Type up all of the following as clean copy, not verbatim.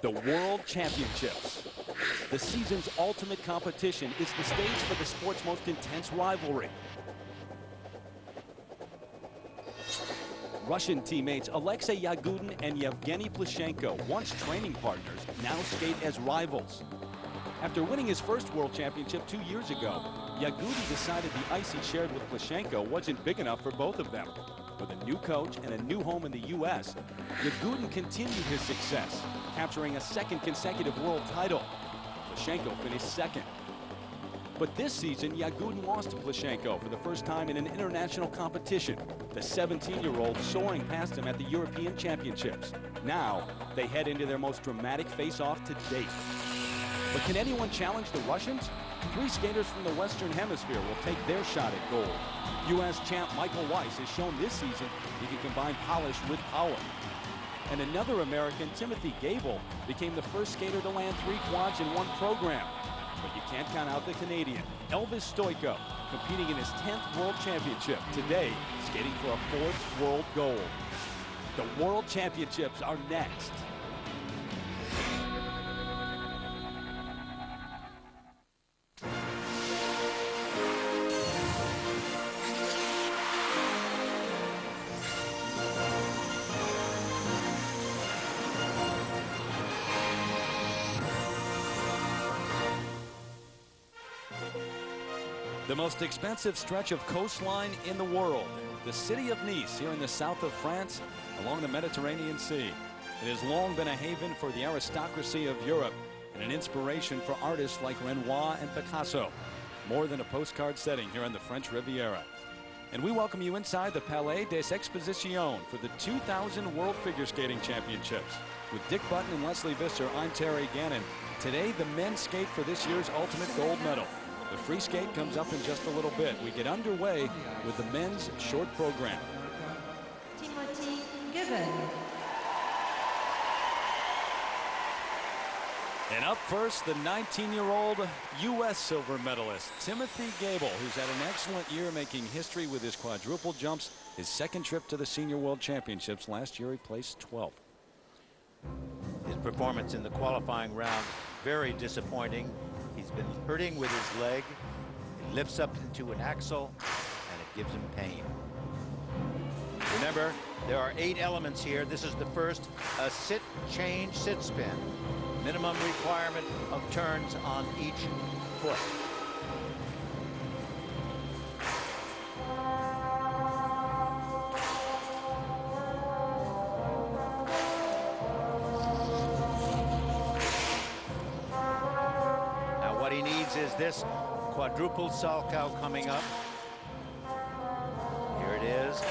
The World Championships. The season's ultimate competition is the stage for the sport's most intense rivalry. Russian teammates Alexei Yagudin and Yevgeny Plushenko, once training partners, now skate as rivals. After winning his first World Championship 2 years ago, Yagudin decided the ice he shared with Plushenko wasn't big enough for both of them. With a new coach and a new home in the U.S., Yagudin continued his success, capturing a second consecutive world title. Plushenko finished second. But this season, Yagudin lost to Plushenko for the first time in an international competition. The 17-year-old soaring past him at the European Championships. Now, they head into their most dramatic face-off to date. But can anyone challenge the Russians? 3 skaters from the Western Hemisphere will take their shot at gold. U.S. champ Michael Weiss has shown this season he can combine polish with power. And another American, Timothy Gable, became the first skater to land 3 quads in one program. But you can't count out the Canadian, Elvis Stoico, competing in his 10th World Championship. Today, skating for a 4th world gold. The World Championships are next. The most expensive stretch of coastline in the world, the city of Nice here in the south of France along the Mediterranean Sea. It has long been a haven for the aristocracy of Europe and an inspiration for artists like Renoir and Picasso. More than a postcard setting here on the French Riviera. And we welcome you inside the Palais des Expositions for the 2000 World Figure Skating Championships. With Dick Button and Leslie Visser, I'm Terry Gannon. Today, the men skate for this year's ultimate gold medal. The free skate comes up in just a little bit. We get underway with the men's short program. And up first, the 19-year-old U.S. silver medalist, Timothy Gable, who's had an excellent year making history with his quadruple jumps. His second trip to the Senior World Championships. Last year, he placed 12th. His performance in the qualifying round, very disappointing. He's been hurting with his leg. It lifts up into an axle, and it gives him pain. Remember, there are 8 elements here. This is the first, a sit, change, sit, spin. Minimum requirement of turns on each foot. What he needs is this quadruple salchow coming up. Here it is.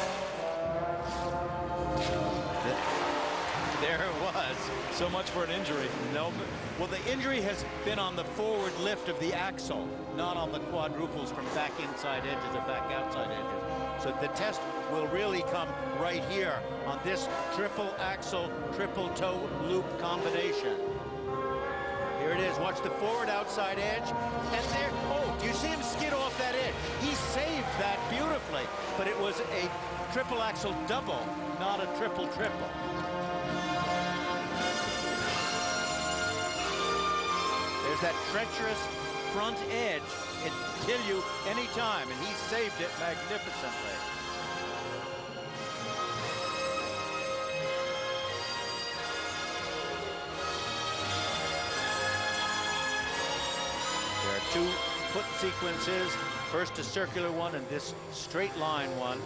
There it was. So much for an injury. No, well, the injury has been on the forward lift of the axle, not on the quadruples from back inside edges or back outside edges. So the test will really come right here on this triple axle, triple toe loop combination. Here it is. Watch the forward outside edge. And there, oh, do you see him skid off that edge? He saved that beautifully. But it was a triple axle double, not a triple triple. There's that treacherous front edge. It can kill you anytime, and he saved it magnificently. There are 2 foot sequences. First a circular one and this straight line one.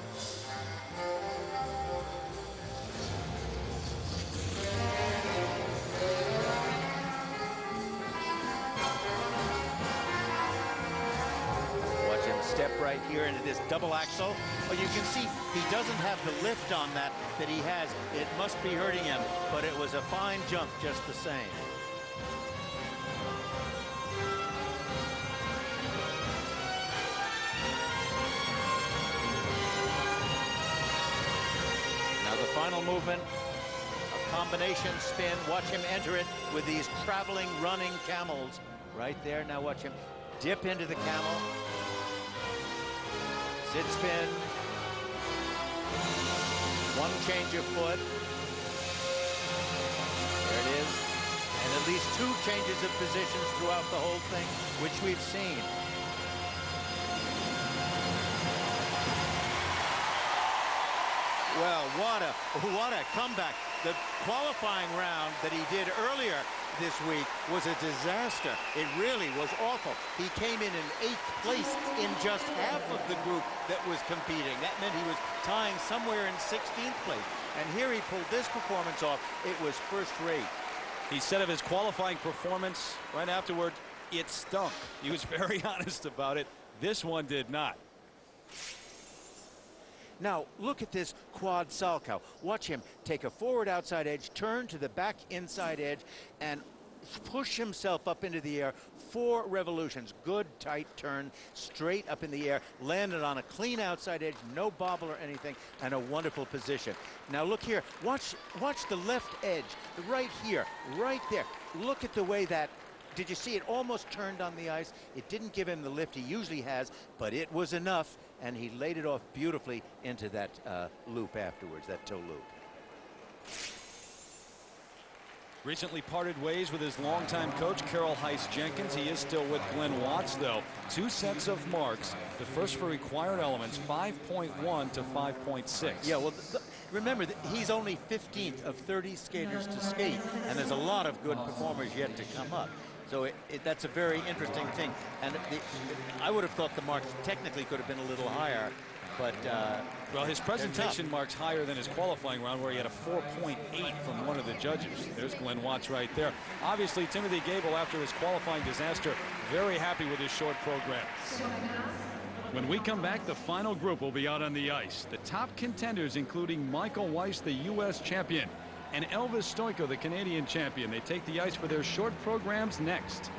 Watch him step right here into this double axle. Oh, you can see he doesn't have the lift on that he has. It must be hurting him, but it was a fine jump just the same. Final movement, a combination spin. Watch him enter it with these traveling, running camels right there. Now watch him dip into the camel. Sit spin. One change of foot. There it is. at least 2 changes of positions throughout the whole thing, which we've seen. Well, what a comeback. The qualifying round that he did earlier this week was a disaster. It really was awful. He came in 8th place in just half of the group that was competing. That meant he was tying somewhere in 16th place. And here he pulled this performance off. It was first rate. He said of his qualifying performance right afterward, it stunk. He was very honest about it. This one did not. Now, look at this quad salchow. Watch him take a forward outside edge, turn to the back inside edge, and push himself up into the air. 4 revolutions. Good, tight turn, straight up in the air, landed on a clean outside edge, no bobble or anything, and a wonderful position. Now, look here. Watch the left edge, right here, right there. Look at the way that... Did you see it almost turned on the ice? It didn't give him the lift he usually has, but it was enough, and he laid it off beautifully into that loop afterwards, that toe loop. Recently parted ways with his longtime coach, Carol Heiss-Jenkins. He is still with Glenn Watts, though. 2 sets of marks. The first for required elements, 5.1 to 5.6. Yeah, well, remember, he's only 15th of 30 skaters to skate, and there's a lot of good performers yet to come up. So that's a very interesting thing. And I would have thought the marks technically could have been a little higher, but... well, his presentation marks higher than his qualifying round, where he had a 4.8 from one of the judges. There's Glenn Watts right there. Obviously, Timothy Gable, after his qualifying disaster, very happy with his short program. When we come back, the final group will be out on the ice. The top contenders, including Michael Weiss, the U.S. champion, and Elvis Stojko, the Canadian champion. They take the ice for their short programs next.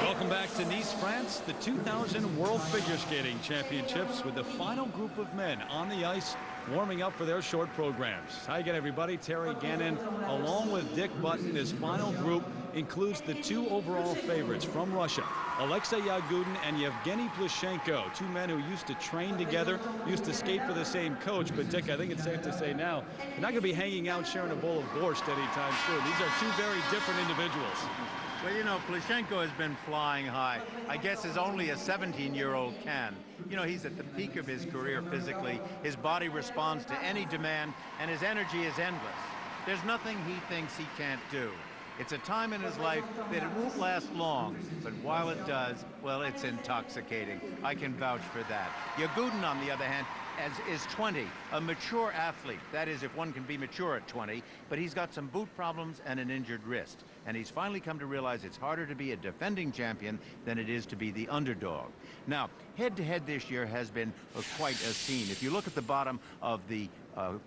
Welcome back to Nice, France, the 2000 World Figure Skating Championships, with the final group of men on the ice warming up for their short programs. Hi again, everybody. Terry Gannon along with Dick Button. This final group includes the 2 overall favorites from Russia, Alexei Yagudin and Yevgeny Plushenko, 2 men who used to train together, used to skate for the same coach. But Dick, I think it's safe to say now, they're not going to be hanging out sharing a bowl of borscht anytime soon. These are 2 very different individuals. Well, you know, Plushenko has been flying high. I guess as only a 17-year-old can. You know, he's at the peak of his career physically. His body responds to any demand, and his energy is endless. There's nothing he thinks he can't do. It's a time in his life that it won't last long, but while it does, well, it's intoxicating. I can vouch for that. Yagudin, on the other hand, is 20, a mature athlete. That is, if one can be mature at 20, but he's got some boot problems and an injured wrist. And he's finally come to realize it's harder to be a defending champion than it is to be the underdog. Now, head-to-head this year has been quite a scene. If you look at the bottom of the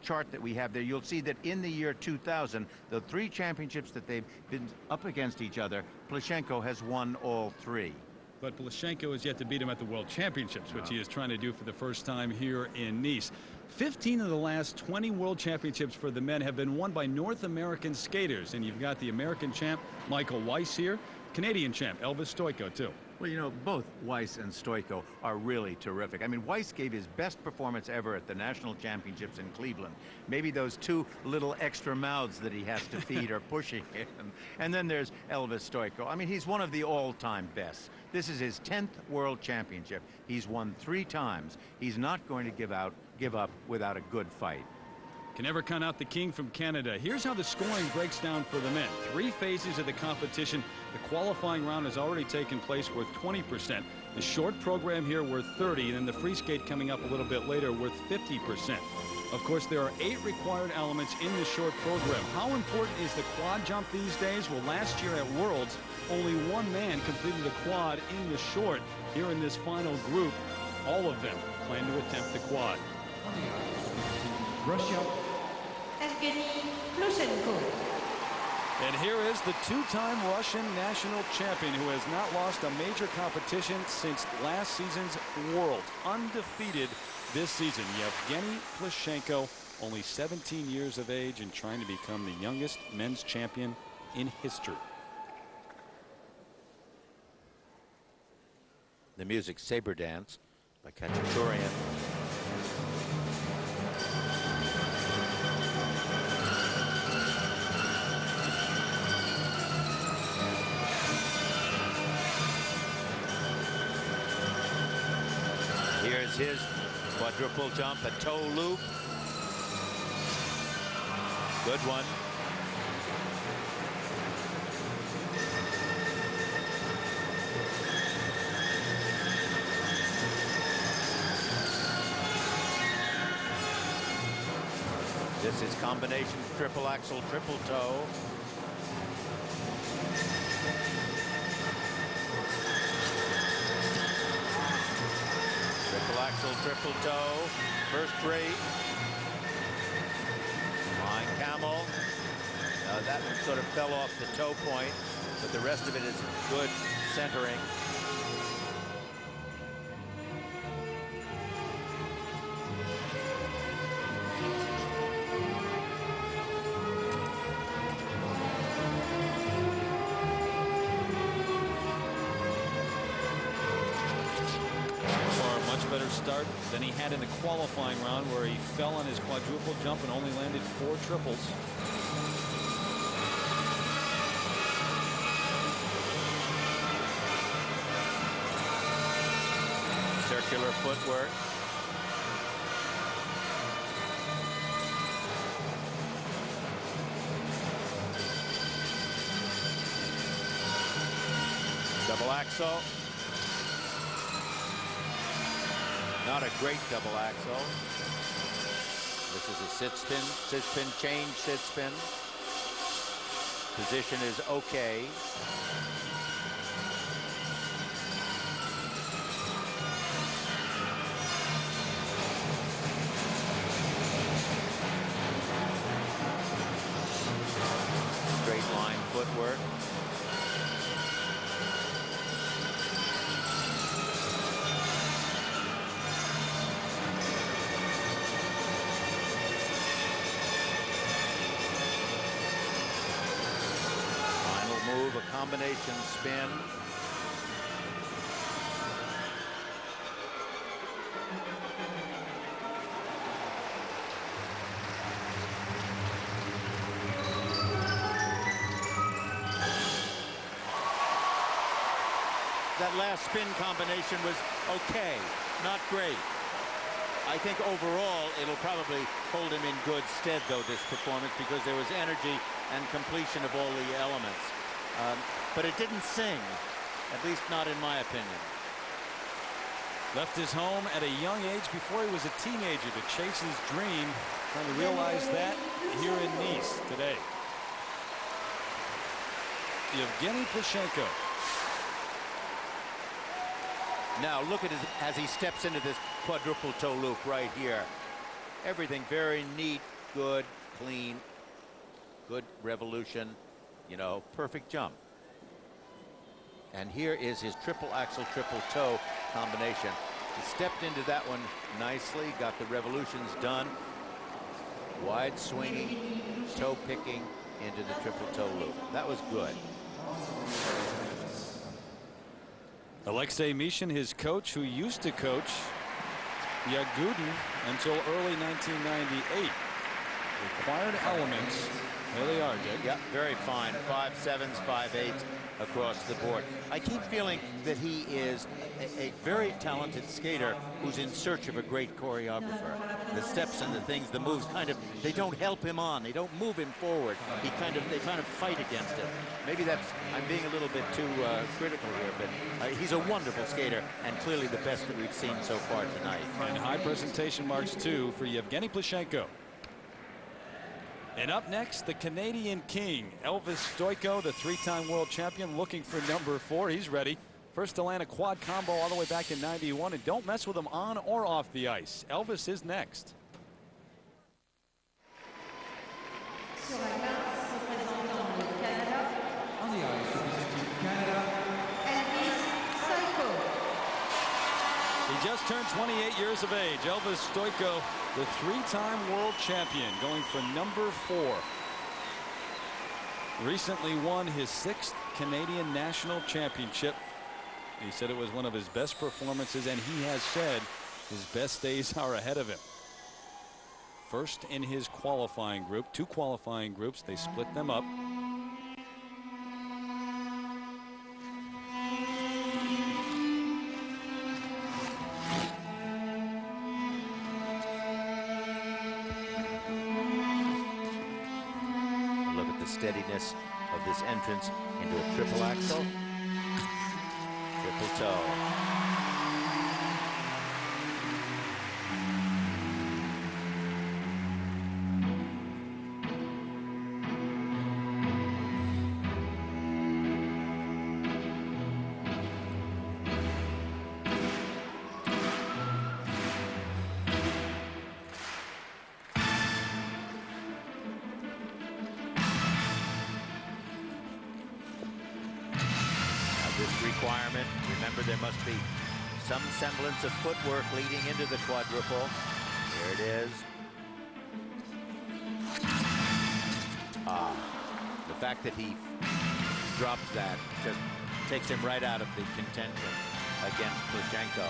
chart that we have there, you'll see that in the year 2000, the 3 championships that they've been up against each other, Plushenko has won all 3. But Plushenko has yet to beat him at the World Championships, which he is trying to do for the first time here in Nice. 15 of the last 20 World Championships for the men have been won by North American skaters. And you've got the American champ, Michael Weiss, here. Canadian champ, Elvis Stojko, too. Well, you know, both Weiss and Stojko are really terrific. I mean, Weiss gave his best performance ever at the National Championships in Cleveland. Maybe those 2 little extra mouths that he has to feed are pushing him. And then there's Elvis Stojko. I mean, he's one of the all-time best. This is his 10th World Championship. He's won 3 times. He's not going to give up without a good fight. Can never count out the king from Canada. Here's how the scoring breaks down for the men. 3 phases of the competition. The qualifying round has already taken place, worth 20%. The short program here worth 30%, and then the free skate coming up a little bit later worth 50%. Of course, there are 8 required elements in the short program. How important is the quad jump these days? Well, last year at Worlds, only 1 man completed the quad in the short. Here in this final group, all of them plan to attempt the quad. Russia. Evgeny Plushenko. And here is the 2-time Russian national champion who has not lost a major competition since last season's World. Undefeated this season. Yevgeny Plushenko, only 17 years of age and trying to become the youngest men's champion in history. The music, Saber Dance by Kachatourian. his quadruple jump, a toe loop. Good one. This is combination triple axel, triple toe. Triple axel, triple toe, first rate. Flying camel. That one sort of fell off the toe point, but the rest of it is good centering. Better start than he had in the qualifying round, where he fell on his quadruple jump and only landed 4 triples. Circular footwork. Double axel. Not a great double axel. This is a sit spin, change, sit spin. Position is okay. Straight line footwork. Move, a combination spin. That last spin combination was okay, not great. I think overall it'll probably hold him in good stead, though, this performance, because there was energy and completion of all the elements. But it didn't sing, at least not in my opinion. Left his home at a young age before he was a teenager to chase his dream. Trying to realize that here in Nice today. Yevgeny Plushenko. Now look at it as he steps into this quadruple toe loop right here. Everything very neat, good, clean, good revolution. You know, perfect jump. And here is his triple axel, triple toe combination. He stepped into that one nicely, got the revolutions done. Wide swinging, toe picking into the triple toe loop. That was good. Alexei Mishin, his coach, who used to coach Yagudin until early 1998. Required elements. There they are, Dick. Yeah, very fine. 5.7s, 5.8s across the board. I keep feeling that he is a very talented skater who's in search of a great choreographer. The steps and the things, the moves, they don't help him on. They don't move him forward. They kind of fight against it. Maybe I'm being a little bit too critical here, but he's a wonderful skater and clearly the best that we've seen so far tonight. And high presentation marks, too, for Yevgeny Plushenko. And up next, the Canadian king, Elvis Stojko, the 3-time world champion, looking for number 4. He's ready. First to land a quad combo all the way back in '91, and don't mess with him on or off the ice. Elvis is next. Sur la glace, représentant le Canada, On the ice, representing Canada, Elvis Stojko. He just turned 28 years of age. Elvis Stojko, the 3-time world champion, going for number 4. Recently won his 6th Canadian national championship. He said it was one of his best performances, and he has said his best days are ahead of him. First in his qualifying group, 2 qualifying groups. They split them up. steadiness of this entrance into a triple axel. Triple toe. This requirement, remember, there must be some semblance of footwork leading into the quadruple. There it is. The fact that he drops that just takes him right out of the contention against Plushenko.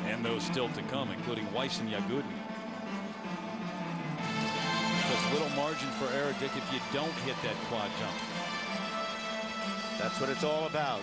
And those still to come, including Weiss and Yagudin. There's little margin for error, Dick, if you don't hit that quad jump. That's what it's all about.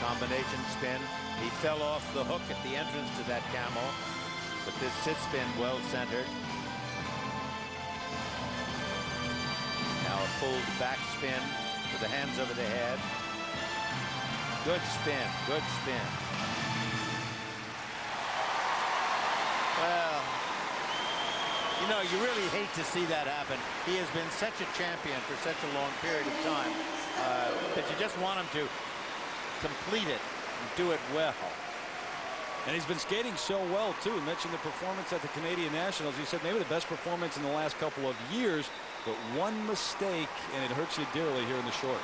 Combination spin. He fell off the hook at the entrance to that camel, but this sit spin well centered. Now a pulled back spin with the hands over the head. Good spin, good spin. Well, you know, you really hate to see that happen. He has been such a champion for such a long period of time that you just want him to complete it and do it well. And he's been skating so well too. He mentioned the performance at the Canadian Nationals. He said maybe the best performance in the last couple of years, but one mistake and it hurts you dearly here in the short.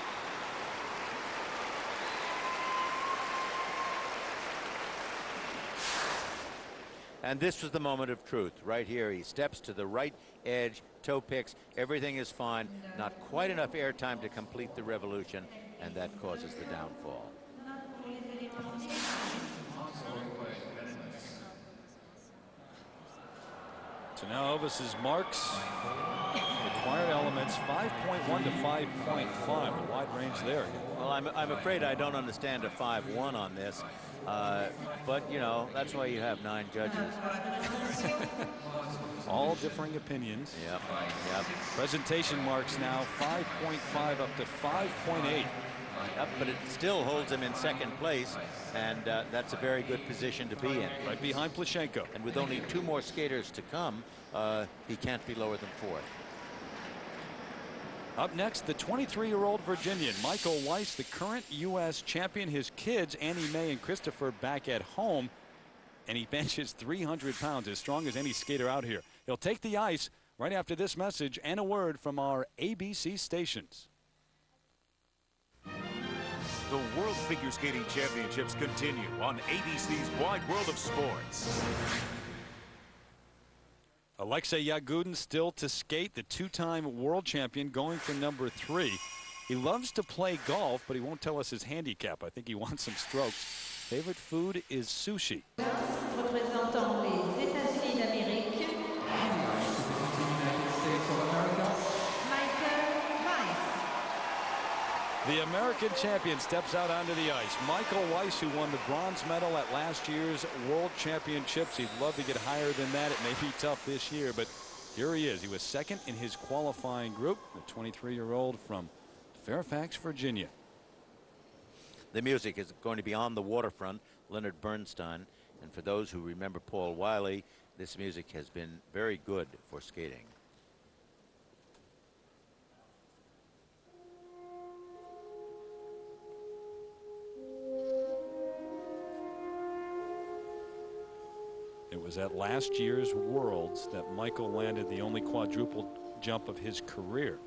And this was the moment of truth right here. He steps to the right edge, toe picks, everything is fine, not quite enough air time to complete the revolution, and that causes the downfall. So now Elvis's marks, required elements 5.1 to 5.5, a wide range there. Well, I'm afraid I don't understand a 5-1 on this, but you know, that's why you have 9 judges. All differing opinions. Yep, yep. Presentation marks now 5.5 up to 5.8. Yep, but it still holds him in second place, and that's a very good position to be in. Right behind Plushenko. And with only 2 more skaters to come, he can't be lower than 4th. Up next, the 23-year-old Virginian, Michael Weiss, the current U.S. champion. His kids, Annie Mae and Christopher, back at home, and he benches 300 pounds, as strong as any skater out here. He'll take the ice right after this message and a word from our ABC stations. The World Figure Skating Championships continue on ABC's Wide World of Sports. Alexei Yagudin still to skate, the 2-time world champion, going for number 3. He loves to play golf, but he won't tell us his handicap. I think he wants some strokes. Favorite food is sushi. Représentant les États-Unis d'Amérique, United States of America. Michael Weiss. The American champion steps out onto the ice. Michael Weiss, who won the bronze medal at last year's World Championships. He'd love to get higher than that. It may be tough this year, but here he is. He was second in his qualifying group, the 23-year-old from Fairfax, Virginia. The music is going to be On the Waterfront, Leonard Bernstein. And for those who remember Paul Wiley, this music has been very good for skating. was at last year's Worlds that Michael landed the only quadruple jump of his career.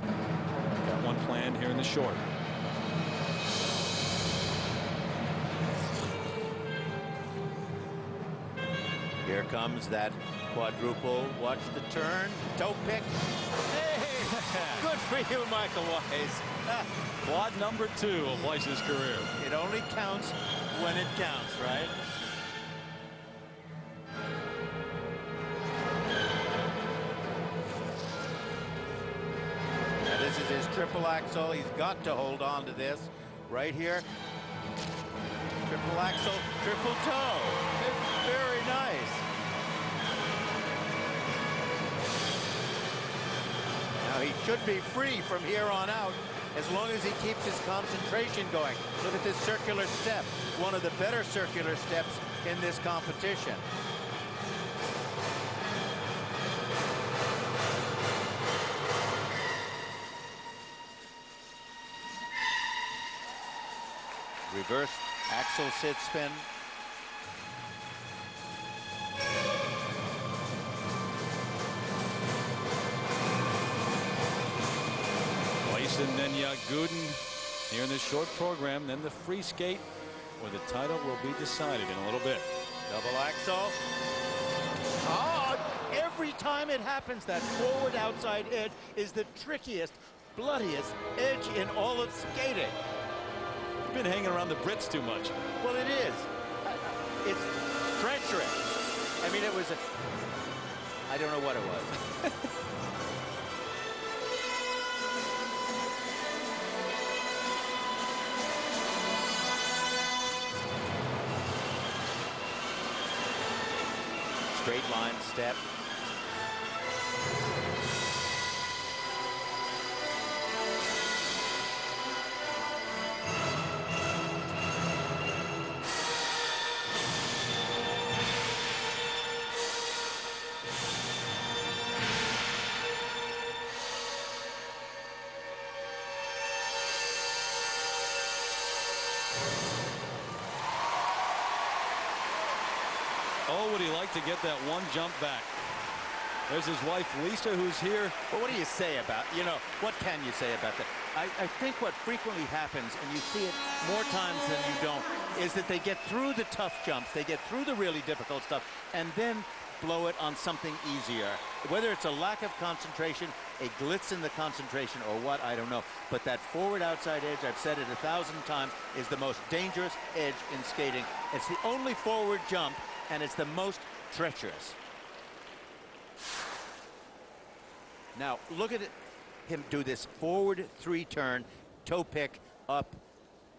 Got one planned here in the short. Here comes that quadruple. Watch the turn. Toe pick. Hey! Good for you, Michael Weiss. Quad number 2 of Weiss's career. It only counts when it counts, right? Now this is his triple axel. He's got to hold on to this right here. Triple axel, triple toe. It's very nice. Now he should be free from here on out as long as he keeps his concentration going. Look at this circular step, one of the better circular steps in this competition. Reverse axel sit spin. Weiss and then Yagudin here in this short program. Then the free skate, where the title will be decided in a little bit. Double axel. Oh, every time it happens, that forward outside edge is the trickiest, bloodiest edge in all of skating. Been hanging around the Brits too much. Well, it is. It's treacherous. I mean, it was I don't know what it was. Straight line step. Oh, would he like to get that one jump back? There's his wife, Lisa, who's here. Well, what do you say about, what can you say about that? I think what frequently happens, and you see it more times than you don't, is that they get through the tough jumps, they get through the really difficult stuff, and then blow it on something easier. Whether it's a lack of concentration, a glitz in the concentration, or what, I don't know. But that forward outside edge, I've said it 1,000 times, is the most dangerous edge in skating. It's the only forward jump, and it's the most treacherous. Now, look at him do this forward 3-turn, toe pick up,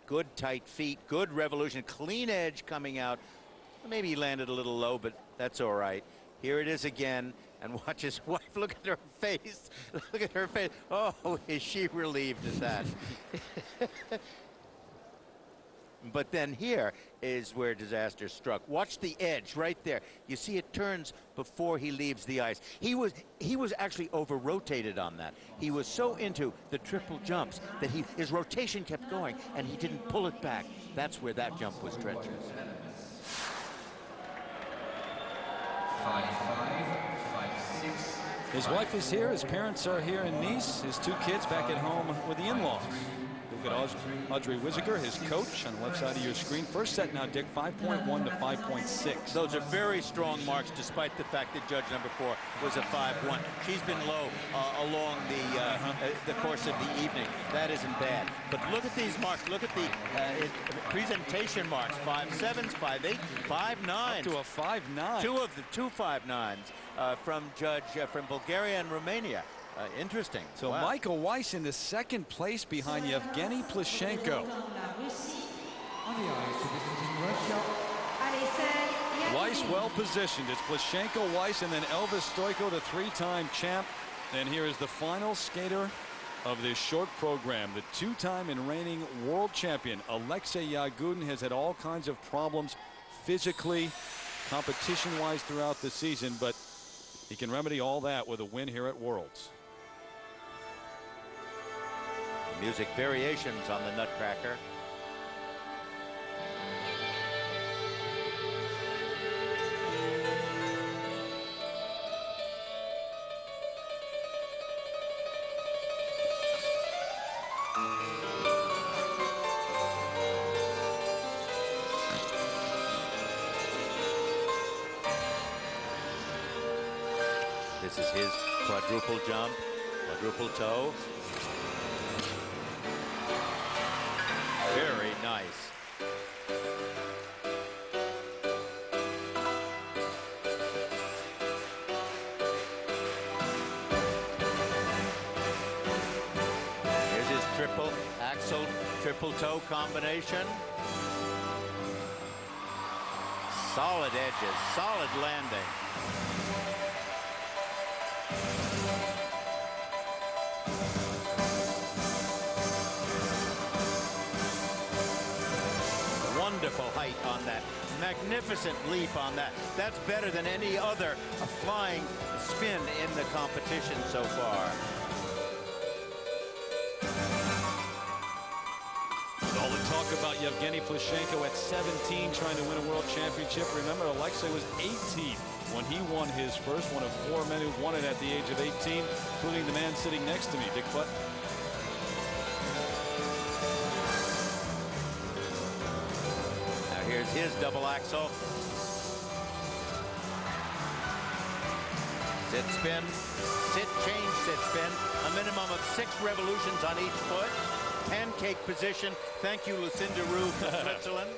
good tight feet, good revolution, clean edge coming out. Maybe he landed a little low, but that's all right. Here it is again, and watch his wife. Look at her face. Look at her face. Oh, is she relieved at that? But then here is where disaster struck. Watch the edge right there. You see it turns before he leaves the ice. He was actually over-rotated on that. He was so into the triple jumps that his rotation kept going, and he didn't pull it back. That's where that jump was treacherous. 5-5, 5-6. His wife is here. His parents are here in Nice. His 2 kids back at home with the in-laws. Look at Audrey Wisiger, his coach, on the left side of your screen. First set now, Dick, 5.1 to 5.6. Those are very strong marks, despite the fact that judge number 4 was a 5-1. She's been low along the course of the evening. That isn't bad. But look at these marks. Look at the presentation marks. 5.7s, 5.8, 5.9s. Up to a 5.9. 2 of the 2 5.9s from judge from Bulgaria and Romania. Interesting. So wow. Michael Weiss in the 2nd place behind Yevgeny Plushenko. On the ice representing Russia. Weiss well positioned. It's Plushenko, Weiss, and then Elvis Stoico, the 3-time champ. And here is the final skater of this short program. The 2-time and reigning world champion, Alexei Yagudin, has had all kinds of problems physically, competition-wise throughout the season, but he can remedy all that with a win here at Worlds. Music variations on the Nutcracker. This is his quadruple jump, quadruple toe. Very nice. Here's his triple axel, triple toe combination. Solid edges, solid landing. Wonderful height on that. Magnificent leap on that. That's better than any other flying spin in the competition so far. All the talk about Yevgeny Plushenko at 17 trying to win a world championship. Remember, Alexei was 18 when he won his first, one of 4 men who won it at the age of 18, including the man sitting next to me, Dick Button. Here's his double axel. Sit spin, sit change, sit spin. A minimum of 6 revolutions on each foot. Pancake position. Thank you, Lucinda Roux from Switzerland.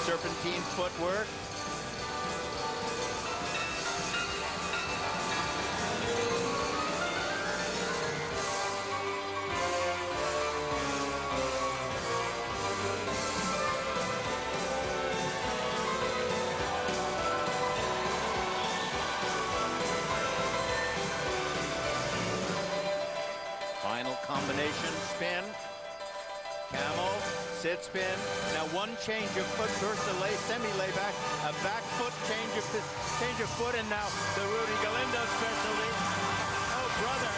Serpentine footwork. Combination spin, camel, sit spin. Now one change of foot versus a semi-lay back, a back foot change of foot, and now the Rudy Galindo specialty. Oh, brother.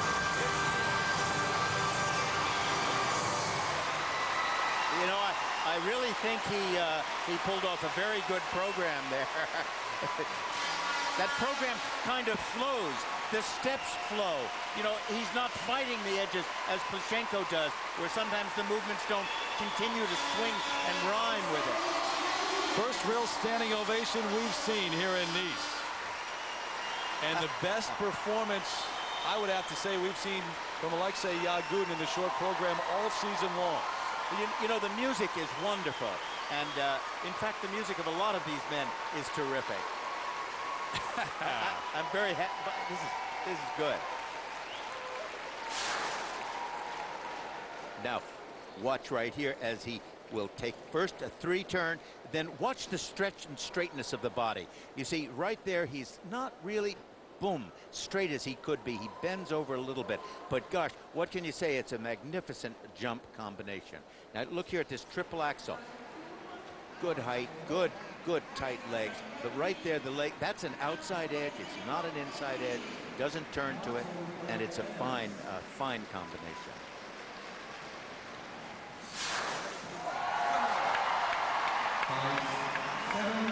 You know, I really think he pulled off a very good program there. That program kind of flows. The steps flow. You know, he's not fighting the edges as Plushenko does, where sometimes the movements don't continue to swing and rhyme with it. First real standing ovation we've seen here in Nice. And the best performance, I would have to say, we've seen from Alexei Yagudin in the short program all season long. You know, the music is wonderful. And, in fact, the music of a lot of these men is terrific. I'm very happy. This is good. Now, watch right here as he will take first a 3-turn, then watch the stretch and straightness of the body. You see, right there, he's not really, boom, straight as he could be. He bends over a little bit. But gosh, what can you say? It's a magnificent jump combination. Now, look here at this triple axel. Good height, good tight legs, but right there the leg, that's an outside edge, it's not an inside edge, doesn't turn to it, and it's a fine combination.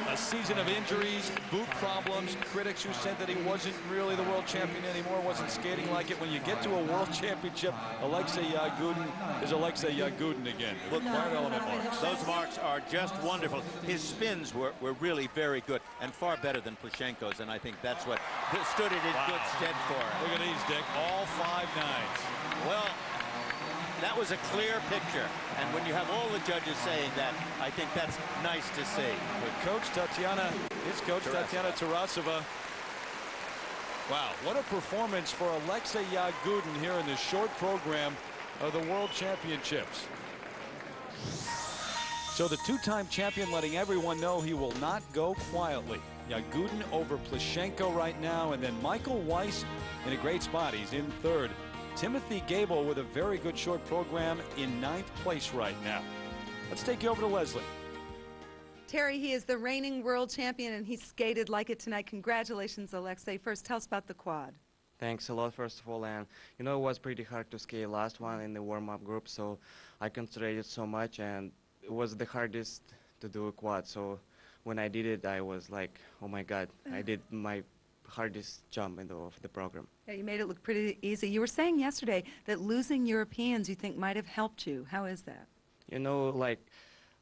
A season of injuries, boot problems, critics who said that he wasn't really the world champion anymore, wasn't skating like it. When you get to a world championship, Alexei Yagudin is Alexei Yagudin again. Look, hard element marks. Those marks are just wonderful. His spins were really very good and far better than Plushenko's, and I think that's what stood it in good stead for him. Look at these, Dick, all 5 nines. Well, that was a clear picture, and when you have all the judges saying that, I think that's nice to see. With Coach Tatiana, his coach Tatiana Tarasova. Wow, what a performance for Alexei Yagudin here in this short program of the World Championships. So the 2-time champion letting everyone know he will not go quietly. Yagudin over Plushenko right now, and then Michael Weiss in a great spot. He's in 3rd. Timothy Gable with a very good short program in 9th place right now. Let's take you over to Leslie. Terry, he is the reigning world champion, and he skated like it tonight. Congratulations, Alexei. First, tell us about the quad. Thanks a lot, first of all, and you know, it was pretty hard to skate last one in the warm-up group, so I concentrated so much, and it was the hardest to do a quad. So when I did it, I was like, oh my God, I did my hardest jump of the program. Yeah, you made it look pretty easy. You were saying yesterday that losing Europeans you think might have helped you. How is that? You know, like,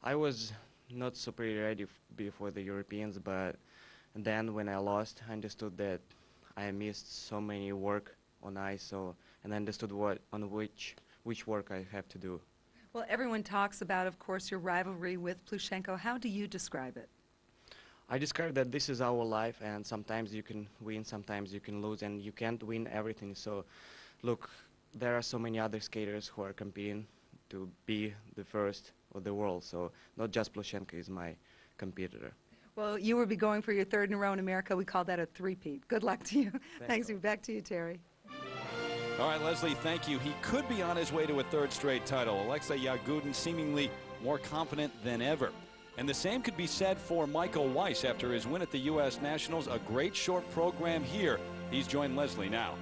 I was not super ready before the Europeans, but then when I lost, I understood that I missed so many work on ice, so and I understood which work I have to do. Well, everyone talks about, of course, your rivalry with Plushenko. How do you describe it? I describe that this is our life, and sometimes you can win, sometimes you can lose, and you can't win everything. So, look, there are so many other skaters who are competing to be the first of the world. So, not just Plushenko is my competitor. Well, you will be going for your third in a row in America. We call that a three-peat. Good luck to you. Thanks. Back to you, Terry. All right, Leslie, thank you. He could be on his way to a third straight title. Alexei Yagudin seemingly more confident than ever. And the same could be said for Michael Weiss after his win at the U.S. Nationals. A great short program here. He's joined Leslie now.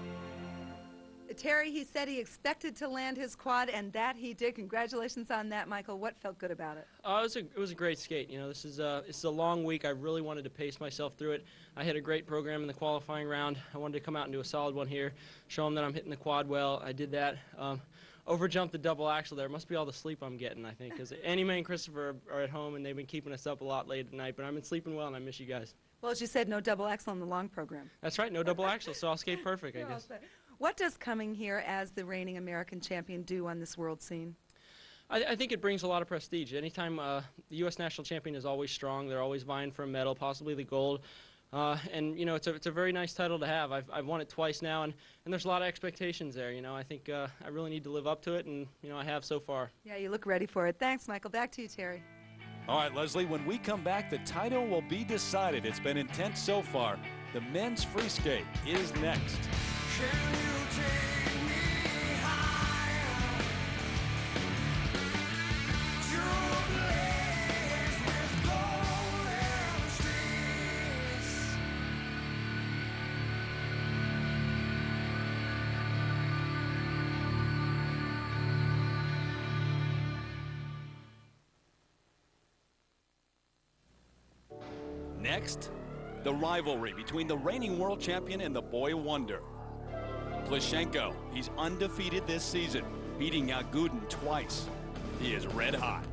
Terry, he said he expected to land his quad, and that he did. Congratulations on that, Michael. What felt good about it? It was a great skate. You know, this is a long week. I really wanted to pace myself through it. I had a great program in the qualifying round. I wanted to come out and do a solid one here, show them that I'm hitting the quad well. I did that. Overjumped the double axle there. It must be all the sleep I'm getting, I think, because Annie Mae and Christopher are at home, and they've been keeping us up a lot late at night, but I've been sleeping well, and I miss you guys. Well, as you said, no double axle on the long program. That's right, no double axle, so I'll skate perfect, I guess. What does coming here as the reigning American champion do on this world scene? I think it brings a lot of prestige. Anytime the U.S. national champion is always strong, they're always vying for a medal, possibly the gold. And, you know, it's a very nice title to have. I've won it twice now, and there's a lot of expectations there. You know, I think I really need to live up to it, and, you know, I have so far. Yeah, you look ready for it. Thanks, Michael. Back to you, Terry. All right, Leslie, when we come back, the title will be decided. It's been intense so far. The men's free skate is next. Can you take me higher to a place with golden streets? Next, the rivalry between the reigning world champion and the boy wonder. Plushenko, he's undefeated this season, beating Yagudin twice. He is red hot.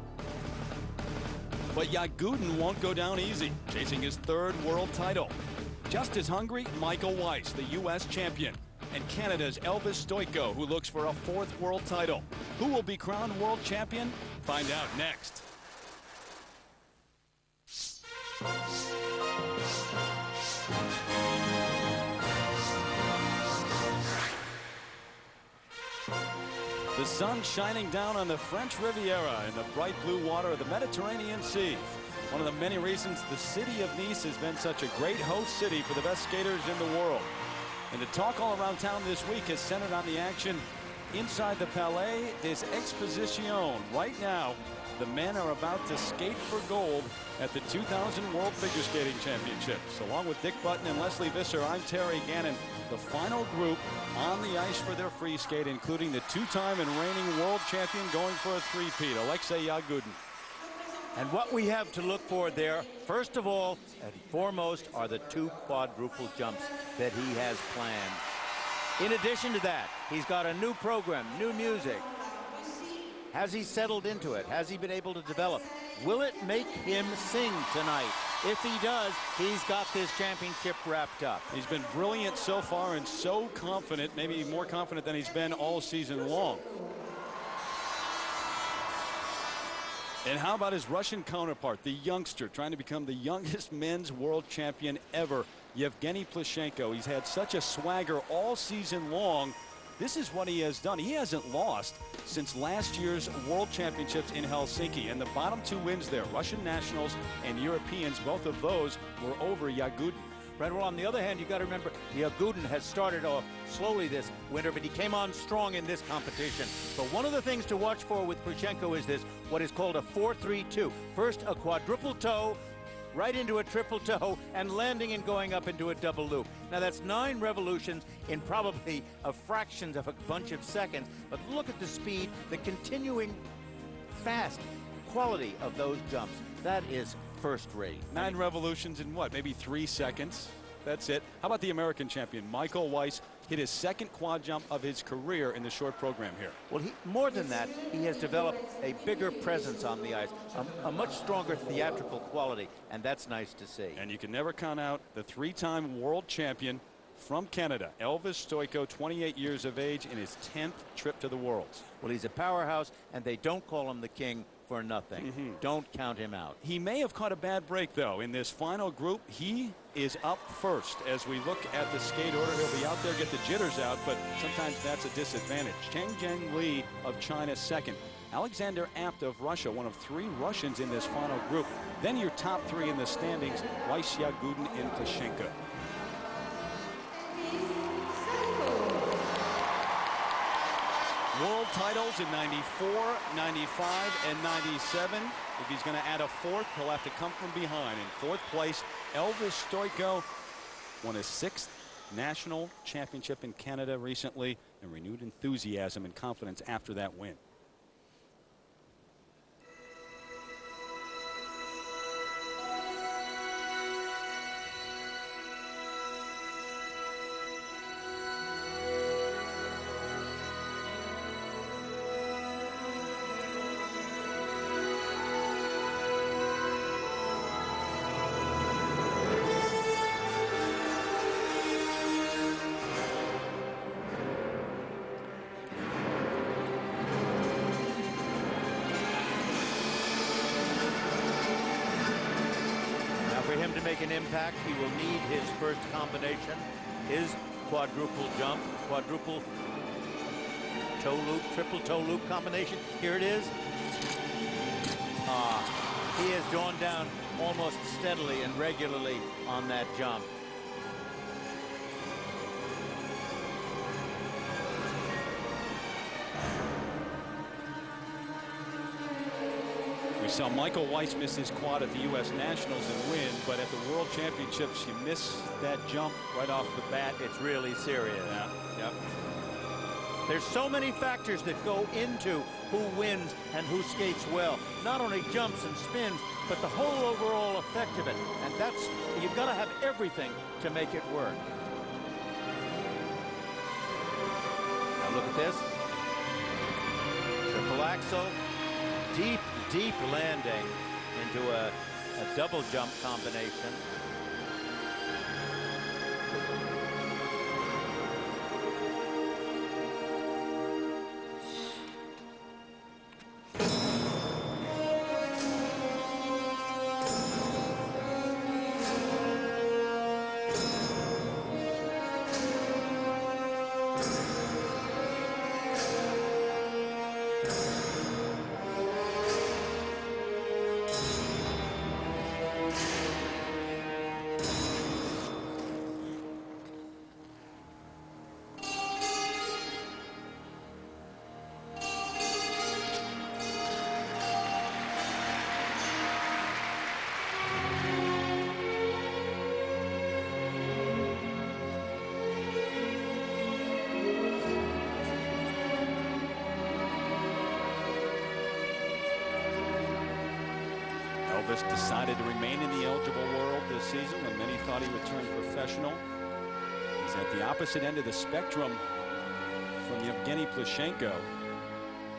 But Yagudin won't go down easy, chasing his third world title. Just as hungry, Michael Weiss, the U.S. champion, and Canada's Elvis Stoyko, who looks for a fourth world title. Who will be crowned world champion? Find out next. The sun shining down on the French Riviera in the bright blue water of the Mediterranean Sea. One of the many reasons the city of Nice has been such a great host city for the best skaters in the world. And the talk all around town this week is centered on the action inside the Palais des Expositions. Right now, the men are about to skate for gold at the 2000 World Figure Skating Championships. Along with Dick Button and Leslie Visser, I'm Terry Gannon. The final group on the ice for their free skate, including the two-time and reigning world champion going for a three-peat, Alexei Yagudin. And what we have to look for there, first of all and foremost, are the two quadruple jumps that he has planned. In addition to that, he's got a new program, new music. Has he settled into it? Has he been able to develop? Will it make him sing tonight? If he does, he's got this championship wrapped up. He's been brilliant so far and so confident, maybe more confident than he's been all season long. And how about his Russian counterpart, the youngster, trying to become the youngest men's world champion ever, Yevgeny Plushenko. He's had such a swagger all season long. This is what he has done. He hasn't lost since last year's World Championships in Helsinki. And the bottom two wins there, Russian nationals and Europeans, both of those were over Yagudin. Right, well, on the other hand, you got to remember, Yagudin has started off slowly this winter, but he came on strong in this competition. But one of the things to watch for with Plushenko is this, what is called a 4-3-2. First, a quadruple toe, right into a triple toe, and landing and going up into a double loop. Now, that's 9 revolutions in probably a fraction of a bunch of seconds. But look at the speed, the continuing fast quality of those jumps. That is first rate. 9 revolutions in what, maybe 3 seconds? That's it. How about the American champion, Michael Weiss? hit his second quad jump of his career in the short program here. Well, more than that, he has developed a bigger presence on the ice, a much stronger theatrical quality, and that's nice to see. And you can never count out the three-time world champion from Canada, Elvis Stojko, 28 years of age, in his 10th trip to the Worlds. Well, he's a powerhouse, and they don't call him the king for nothing. Don't count him out. He may have caught a bad break, though. In this final group, he is up first. As we look at the skate order, he'll be out there, get the jitters out, but sometimes that's a disadvantage. Cheng Jiang Li of China second. Alexander Apt of Russia, one of 3 Russians in this final group. Then your top 3 in the standings, Weiss, Yagudin, and Plashenko. World titles in 94, 95, and 97. If he's going to add a 4th, he'll have to come from behind. In 4th place, Elvis Stojko won his 6th national championship in Canada recently, and renewed enthusiasm and confidence after that win. For him to make an impact, he will need his first combination, his quadruple jump, quadruple toe loop, triple toe loop combination. Here it is. He has gone down almost steadily and regularly on that jump. We saw Michael Weiss miss his quad at the U.S. Nationals and win, but at the World Championships, you miss that jump right off the bat. It's really serious. Yeah. Yep. There's so many factors that go into who wins and who skates well. Not only jumps and spins, but the whole overall effect of it. And that's, you've got to have everything to make it work. Now look at this. Triple axel, deep landing into a double jump combination. Elvis decided to remain in the eligible world this season when many thought he would turn professional. He's at the opposite end of the spectrum from Yevgeny Plashenko.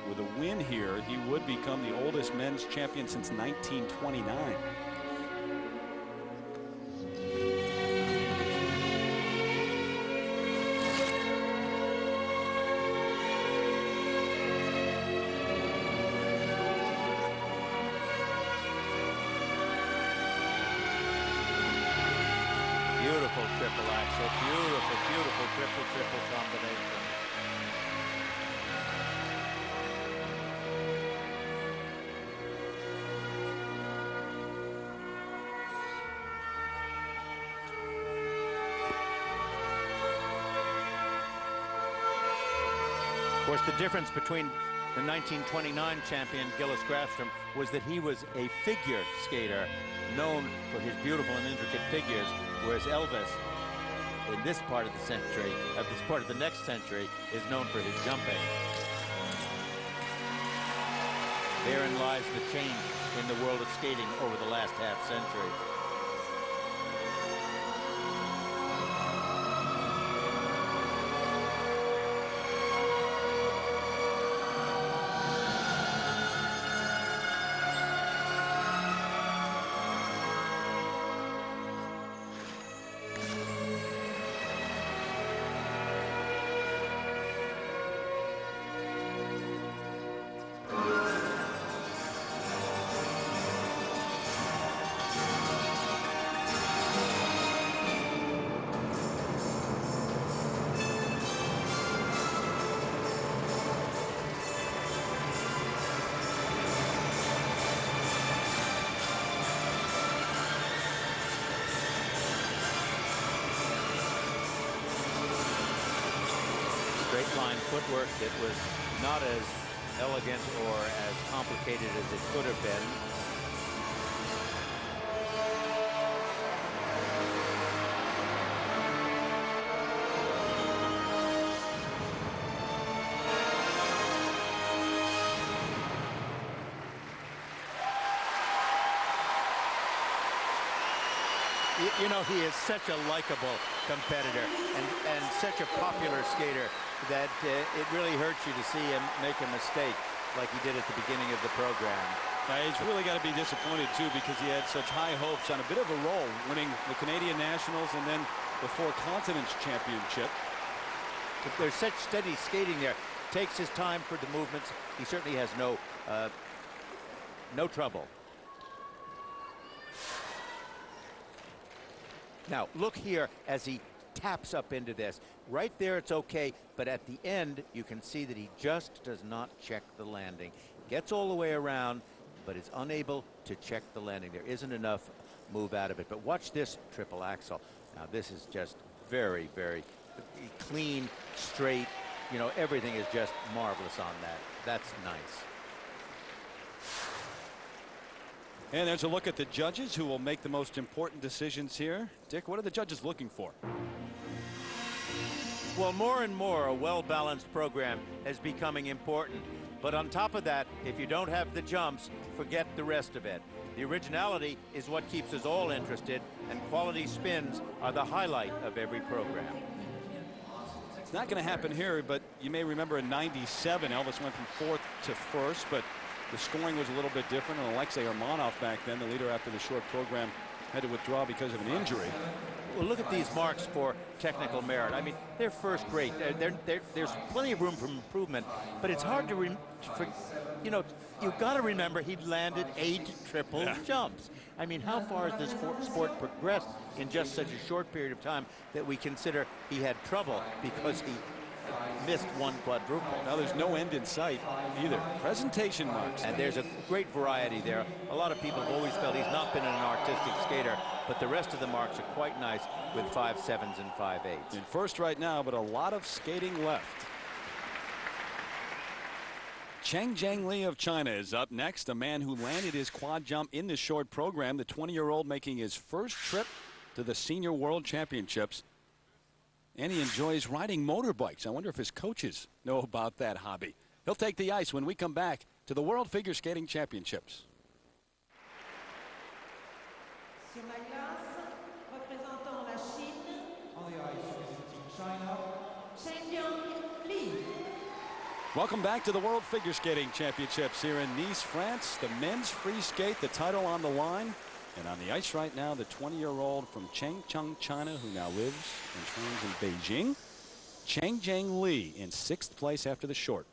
With a win here, he would become the oldest men's champion since 1929. Beautiful triple axel, beautiful triple combination. Of course, the difference between the 1929 champion Gillis Grafstrom was that he was a figure skater known for his beautiful and intricate figures, whereas Elvis, in this part of the century, this part of the next century, is known for his jumping. Therein lies the change in the world of skating over the last half century. fine footwork that was not as elegant or as complicated as it could have been. You know, he is such a likable competitor and such a popular skater that it really hurts you to see him make a mistake like he did at the beginning of the program. He's really got to be disappointed, too, because he had such high hopes on a bit of a roll, winning the Canadian Nationals and then the Four Continents Championship. But there's such steady skating there. Takes his time for the movements. He certainly has no trouble. Now, look here as he taps up into this. Right there, it's okay, but at the end, you can see that he just does not check the landing. Gets all the way around, but is unable to check the landing. There isn't enough move out of it. But watch this triple axel. Now, this is just very, very clean, straight. You know, everything is just marvelous on that. That's nice. And there's a look at the judges who will make the most important decisions here. Dick, what are the judges looking for? Well, more and more, a well-balanced program is becoming important. But on top of that, if you don't have the jumps, forget the rest of it. The originality is what keeps us all interested, and quality spins are the highlight of every program. It's not going to happen here, but you may remember in '97, Elvis went from fourth to first, but the scoring was a little bit different, and Alexei Armanov back then, the leader after the short program, had to withdraw because of an injury. Well, look at these marks for technical merit. I mean, they're first rate. There's plenty of room for improvement, but it's hard to, you know, you've got to remember he landed 8 triple jumps. I mean, how far has this sport progressed in just such a short period of time that we consider he had trouble because he missed 1 quadruple. Now there's no end in sight either. Presentation marks. And there's a great variety there. A lot of people have always felt he's not been an artistic skater, but the rest of the marks are quite nice with 5.7s and 5.8s. In first right now, but a lot of skating left. Cheng Jiang Li of China is up next, a man who landed his quad jump in the short program, the 20-year-old making his first trip to the Senior World Championships. And he enjoys riding motorbikes. I wonder if his coaches know about that hobby. He'll take the ice when we come back to the World Figure Skating Championships. Sur la glace, représentant la Chine, On the ice representing China, Cheng Jiang Li. Welcome back to the World Figure Skating Championships here in Nice, France. The men's free skate, the title on the line. And on the ice right now, the 20-year-old from Changchun, China, who now lives and trains in Beijing, Cheng Jiang Li in 6th place after the short.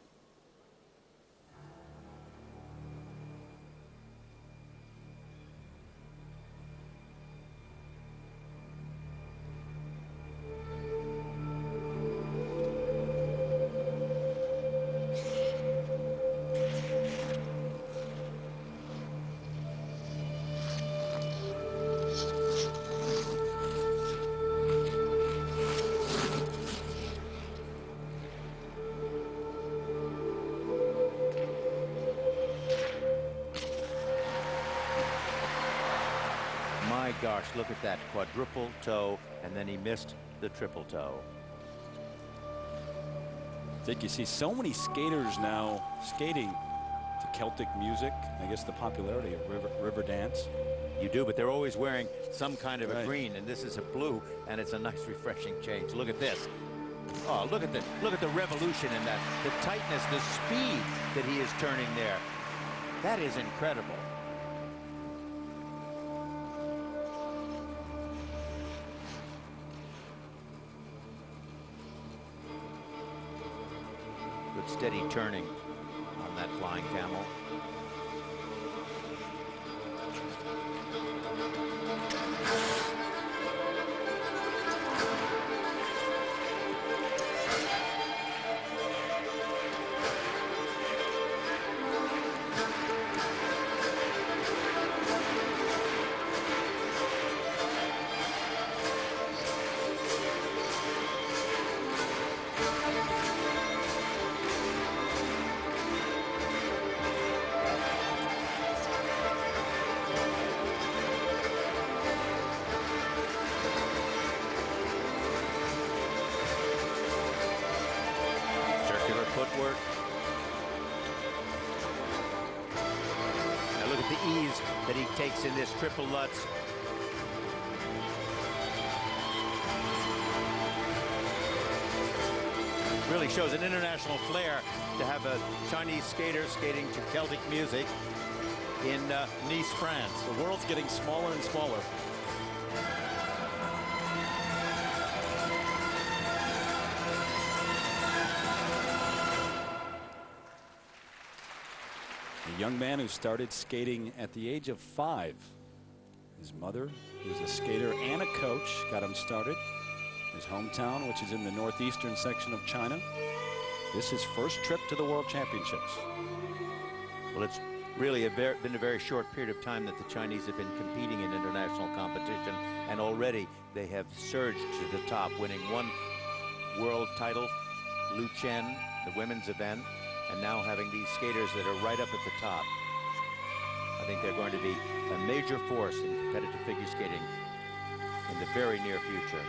My gosh, look at that quadruple toe, and then he missed the triple toe. I think you see so many skaters now skating to Celtic music. I guess the popularity of river dance. You do, but they're always wearing some kind of a green, and this is a blue, and it's a nice, refreshing change. Look at this. Oh, look at the revolution in that. The tightness, the speed that he is turning there. That is incredible. Good steady turning on that flying camel. that he takes in this triple Lutz. Really shows an international flair to have a Chinese skater skating to Celtic music in Nice, France. The world's getting smaller and smaller. A young man who started skating at the age of 5. His mother, who was a skater and a coach, got him started. His hometown, which is in the northeastern section of China. This is his first trip to the World Championships. Well, it's really been a very short period of time that the Chinese have been competing in international competition, and already they have surged to the top, winning 1 world title, Lu Chen, the women's event, and now having these skaters that are right up at the top. I think they're going to be a major force in competitive figure skating in the very near future.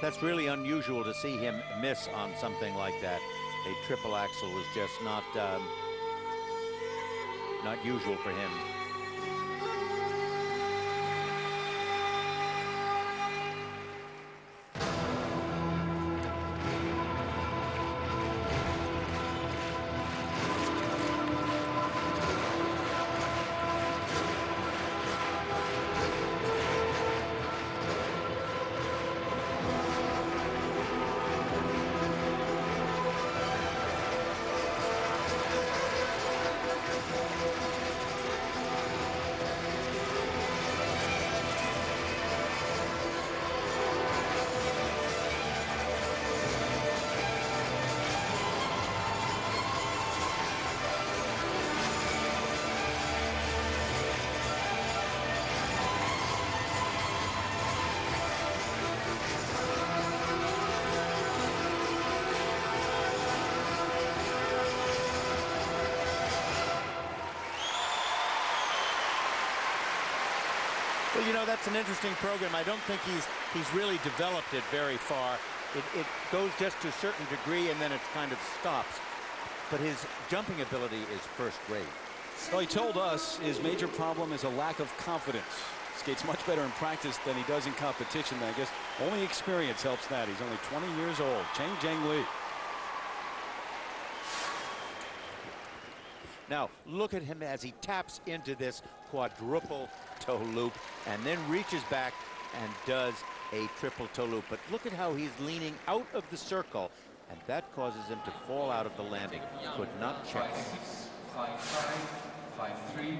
That's really unusual to see him miss on something like that. A triple axel was just not usual for him. Well, you know, that's an interesting program. I don't think he's really developed it very far. It goes just to a certain degree and then it kind of stops. But his jumping ability is first rate. Well, he told us his major problem is a lack of confidence. Skates much better in practice than he does in competition. I guess only experience helps that. He's only 20 years old. Cheng Li. Now, look at him as he taps into this quadruple toe loop and then reaches back and does a triple toe loop. But look at how he's leaning out of the circle, and that causes him to fall out of the landing. Could not check. 5-3,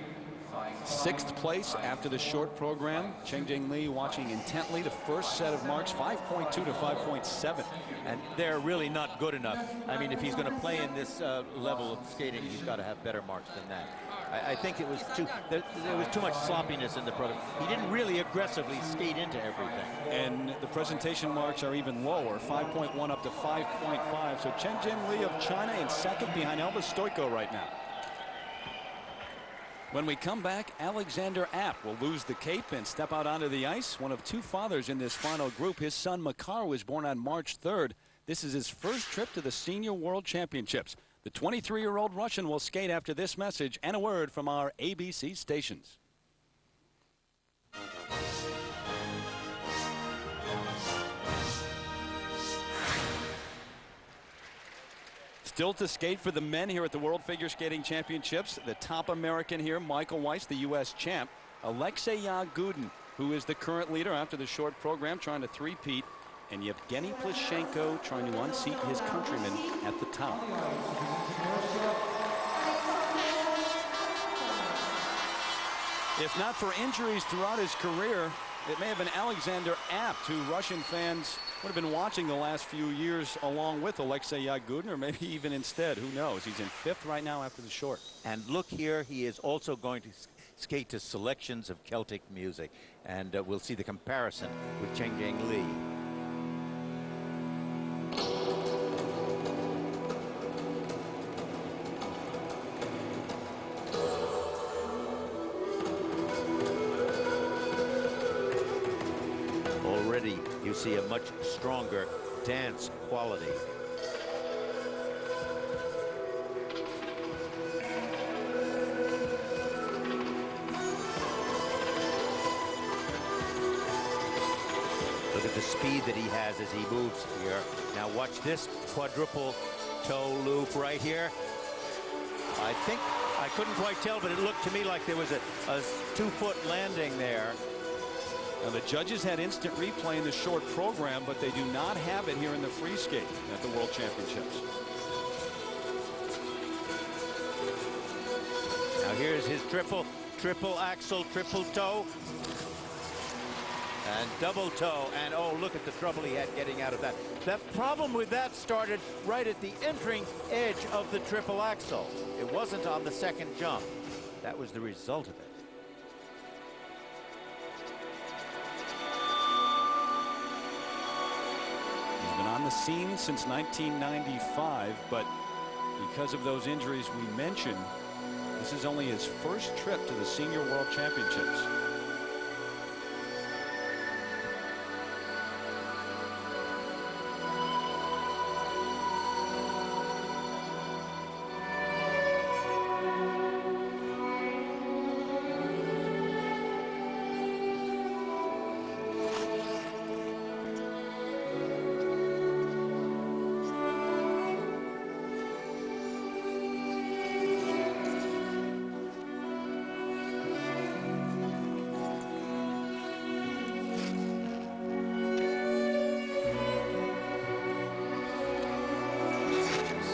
6th place after the short program. Cheng Li watching intently the first set of marks, 5.2 to 5.7. And they're really not good enough. I mean, if he's going to play in this level of skating, he's got to have better marks than that. I think it was there was too much sloppiness in the program. He didn't really aggressively skate into everything. And the presentation marks are even lower, 5.1 up to 5.5. So Cheng Li of China in second behind Elvis Stoico right now. When we come back, Alexander App will lose the cape and step out onto the ice. One of 2 fathers in this final group. His son Makar was born on March 3rd. This is his first trip to the Senior World Championships. The 23-year-old Russian will skate after this message and a word from our ABC stations. Still to skate for the men here at the World Figure Skating Championships. The top American here, Michael Weiss, the U.S. champ. Alexei Yagudin, who is the current leader after the short program, trying to three-peat. And Yevgeny Plishenko trying to unseat his countrymen at the top. If not for injuries throughout his career, it may have been Alexander Apt, who Russian fans would have been watching the last few years along with Alexei Yagudin, or maybe even instead. Who knows? He's in 5th right now after the short. And look here, he is also going to skate to selections of Celtic music. And we'll see the comparison with Cheng Li. see a much stronger dance quality. Look at the speed that he has as he moves here. Now watch this quadruple toe loop right here. I think, I couldn't quite tell, but it looked to me like there was a 2-foot landing there. Now, the judges had instant replay in the short program, but they do not have it here in the free skate at the World Championships. Now here's his triple axel, triple toe. And double toe, and oh, look at the trouble he had getting out of that. The problem with that started right at the entering edge of the triple axel. It wasn't on the second jump. That was the result of it. He's been on the scene since 1995, but because of those injuries we mentioned, this is only his first trip to the Senior World Championships.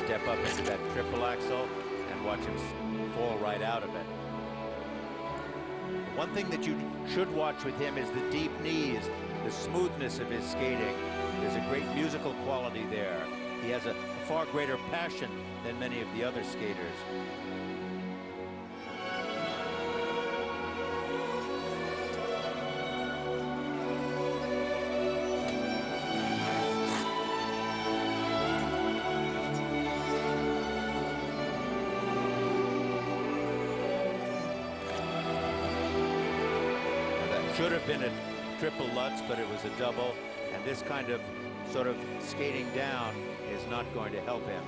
Step up into that triple axel and watch him fall right out of it. One thing that you should watch with him is the deep knees, the smoothness of his skating. There's a great musical quality there. He has a far greater passion than many of the other skaters. Should have been a triple Lutz, but it was a double. And this kind of sort of skating down is not going to help him.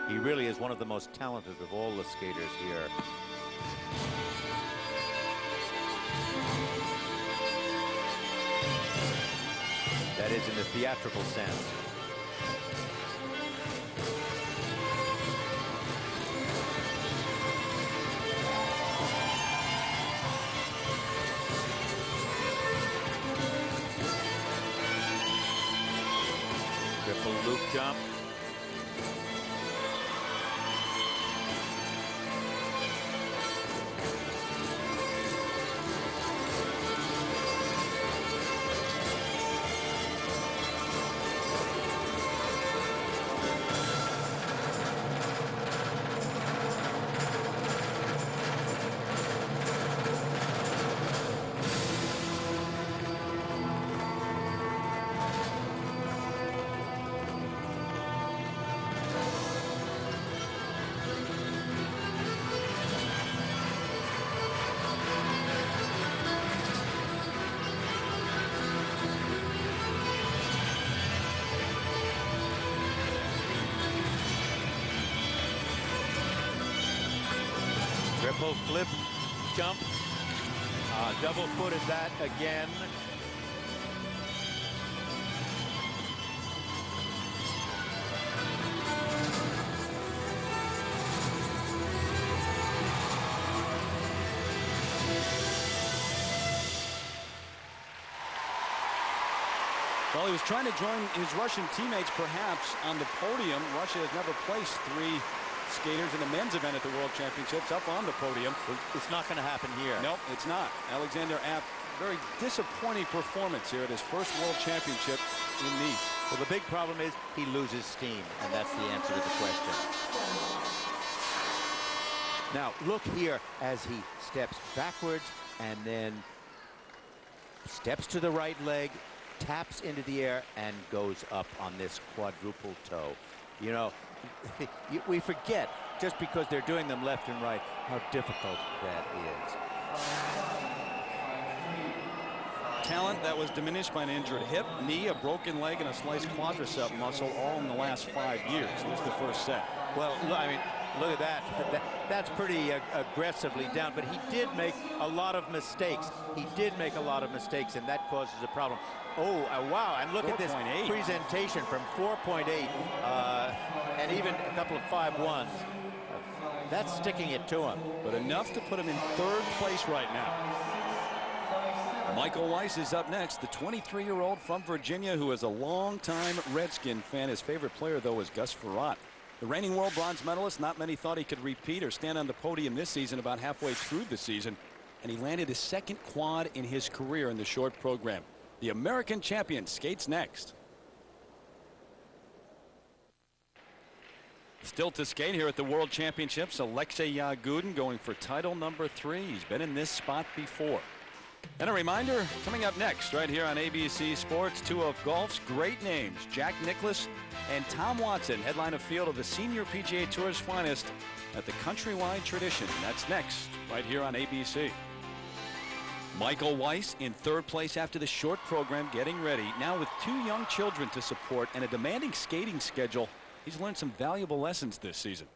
He really is one of the most talented of all the skaters here. That is in the theatrical sense. Triple loop jump. Triple flip jump. Double footed that again. Well, he was trying to join his Russian teammates perhaps on the podium. Russia has never placed 3 skaters in the men's event at the World Championships up on the podium. It's not going to happen here. Nope, it's not. Alexander App, very disappointing performance here at his first World Championship in Nice. Well, the big problem is he loses steam, and that's the answer to the question. Now, look here as he steps backwards and then steps to the right leg, taps into the air, and goes up on this quadruple toe. You know, we forget just because they're doing them left and right, how difficult that is. Talent that was diminished by an injured hip, knee, a broken leg, and a sliced quadricep muscle, all in the last 5 years. Here's the first set. Well, I mean, look at that. That's pretty aggressively down, but he did make a lot of mistakes. He did make a lot of mistakes, and that causes a problem. Oh, wow, and look at this presentation from 4.8 and even a couple of 5.1s. That's sticking it to him. But enough to put him in third place right now. Michael Weiss is up next, the 23-year-old from Virginia who is a longtime Redskin fan. His favorite player, though, is Gus Frerotte. The reigning world bronze medalist, not many thought he could repeat or stand on the podium this season, about halfway through the season. And he landed his second quad in his career in the short program. The American champion skates next. Still to skate here at the World Championships, Alexei Yagudin going for title number 3. He's been in this spot before. And a reminder, coming up next right here on ABC Sports, two of golf's great names, Jack Nicklaus and Tom Watson, headline a field of the senior PGA Tour's finest at the Countrywide Tradition. That's next right here on ABC. Michael Weiss in third place after the short program, getting ready. Now with 2 young children to support and a demanding skating schedule, he's learned some valuable lessons this season.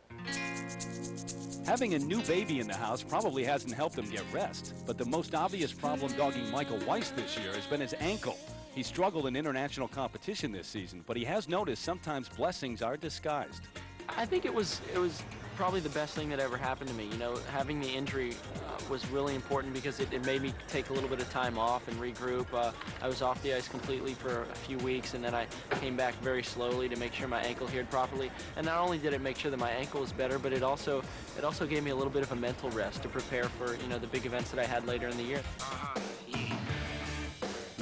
Having a new baby in the house probably hasn't helped him get rest, but the most obvious problem dogging Michael Weiss this year has been his ankle. He struggled in international competition this season, but he has noticed sometimes blessings are disguised. I think it was probably the best thing that ever happened to me. You know, having the injury was really important because it made me take a little bit of time off and regroup. I was off the ice completely for a few weeks, and then I came back very slowly to make sure my ankle healed properly. And not only did it make sure that my ankle was better, but it also gave me a little bit of a mental rest to prepare for, you know, the big events that I had later in the year.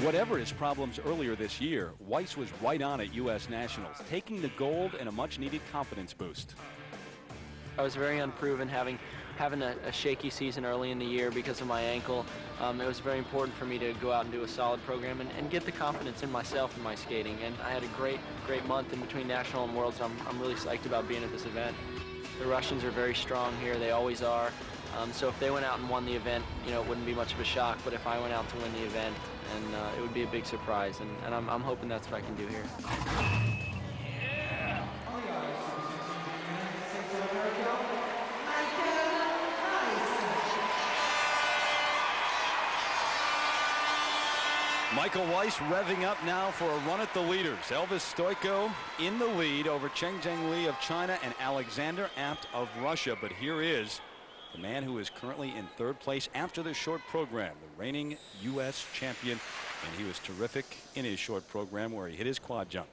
Whatever his problems earlier this year, Weiss was right on at U.S. Nationals, taking the gold and a much-needed confidence boost. I was very unproven, having a shaky season early in the year because of my ankle. It was very important for me to go out and do a solid program and get the confidence in myself and my skating. And I had a great month in between National and Worlds. I'm really psyched about being at this event. The Russians are very strong here. They always are. So if they went out and won the event, you know, it wouldn't be much of a shock. But if I went out to win the event, and it would be a big surprise. And I'm hoping that's what I can do here. Michael Weiss revving up now for a run at the leaders. Elvis Stoico in the lead over Chen Zhengli of China and Alexander Apt of Russia. But here is the man who is currently in third place after the short program, the reigning U.S. champion. And he was terrific in his short program where he hit his quad jump.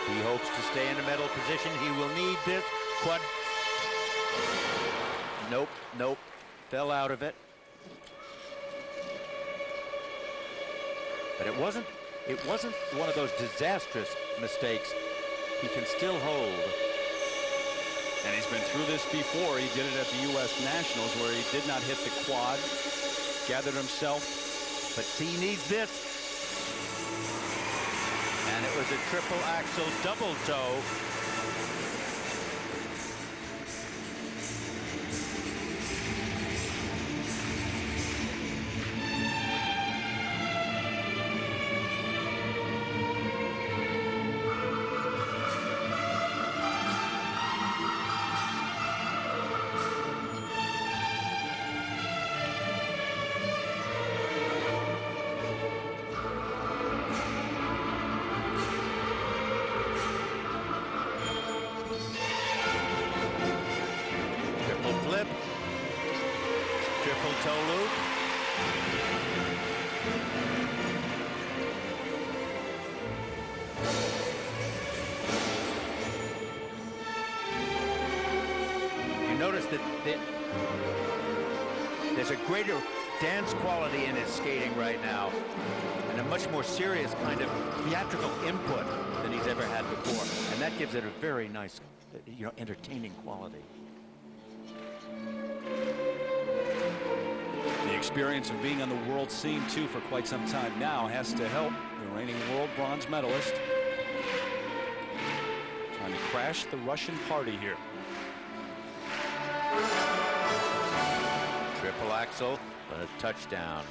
He hopes to stay in a medal position. He will need this quad. Nope. Fell out of it. But it wasn't one of those disastrous mistakes. He can still hold. And he's been through this before. He did it at the U.S. Nationals where he did not hit the quad, gathered himself. But he needs this. And it was a triple axel double toe. Triple toe loop. There's a greater dance quality in his skating right now, and a much more serious kind of theatrical input than he's ever had before, and that gives it a very nice, entertaining quality. The experience of being on the world scene, too, for quite some time now has to help the reigning world bronze medalist. Trying to crash the Russian party here. Triple axel, but a touchdown.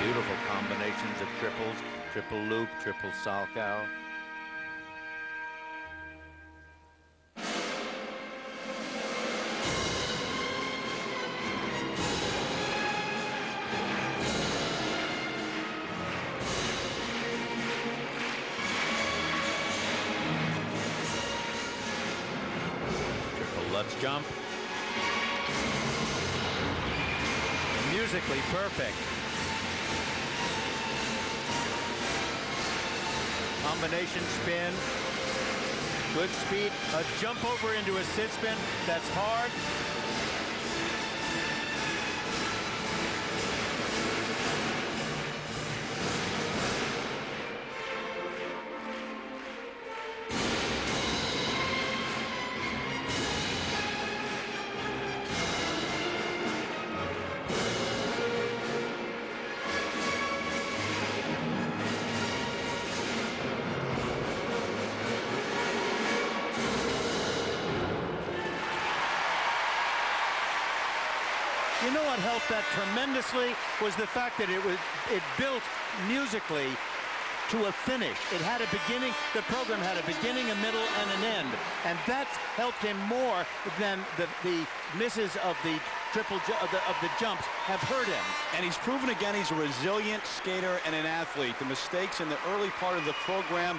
Beautiful combinations of triples, triple loop, triple salchow. Triple Lutz jump. Musically perfect. Combination spin, good speed, a jump over into a sit spin, that's hard. You know what helped that tremendously was the fact that it built musically to a finish. It had a beginning, the program had a beginning, a middle, and an end. And that's helped him more than the misses of the of the jumps have hurt him. And he's proven again he's a resilient skater and an athlete. The mistakes in the early part of the program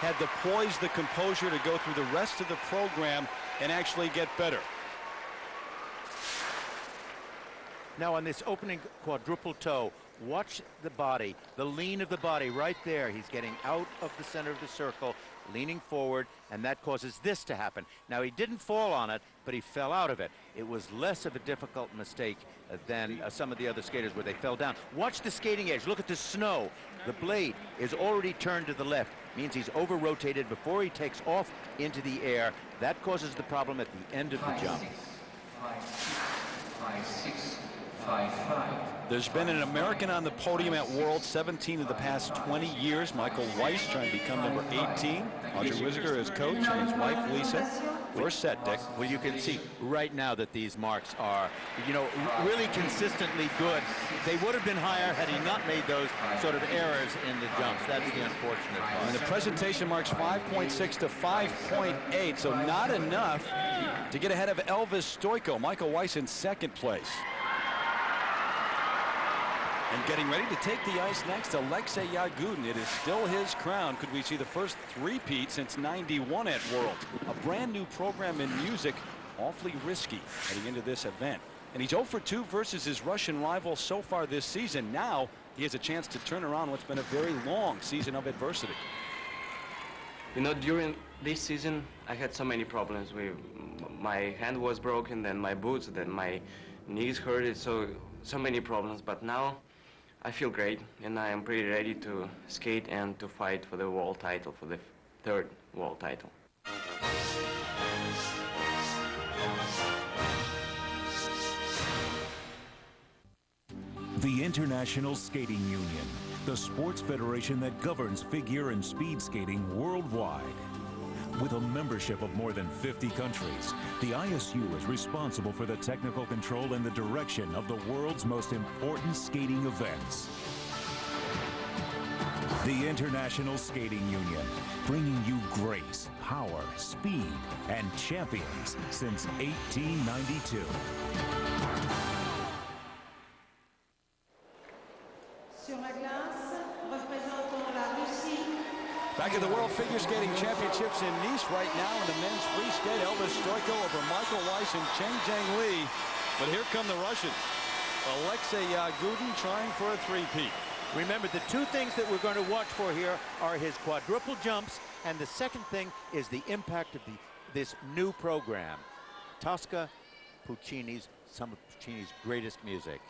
had the poise, the composure to go through the rest of the program and actually get better. Now on this opening quadruple toe, watch the body, the lean of the body right there. He's getting out of the center of the circle, leaning forward, and that causes this to happen. Now he didn't fall on it, but he fell out of it. It was less of a difficult mistake than some of the other skaters where they fell down. Watch the skating edge, look at the snow. The blade is already turned to the left, means he's over-rotated before he takes off into the air. That causes the problem at the end of the jump. 5-6, 5-5. There's been an American on the podium at World 17 of the past 20 years. Michael Weiss trying to become number 18. Roger Wisiger as coach and his wife Lisa. First set, Dick. Well, you can see right now that these marks are, really consistently good. They would have been higher had he not made those sort of errors in the jumps. That's the unfortunate part. And the presentation marks 5.6 to 5.8, so not enough to get ahead of Elvis Stoico. Michael Weiss in second place. And getting ready to take the ice next, Alexei Yagudin. It is still his crown. Could we see the first three-peat since '91 at World? A brand new program in music, awfully risky heading into this event. And he's 0 for 2 versus his Russian rival so far this season. Now he has a chance to turn around what's been a very long season of adversity. During this season, I had so many problems. My hand was broken, then my boots, then my knees hurt, so many problems, but now I feel great, and I am pretty ready to skate and to fight for the world title, for the third world title. The International Skating Union, the sports federation that governs figure and speed skating worldwide. With a membership of more than 50 countries, the ISU is responsible for the technical control and the direction of the world's most important skating events. The International Skating Union, bringing you grace, power, speed, and champions since 1892. Sur la glace, représentant la Russie. Back at the World Figure Skating Championships in Nice right now in the men's free skate, Elvis Stoico over Michael Weiss and Cheng Jiang Li. But here come the Russians. Alexei Yagudin trying for a three-peat. Remember, the two things that we're going to watch for here are his quadruple jumps, and the second thing is the impact of this new program. Tosca, Puccini's, some of Puccini's greatest music.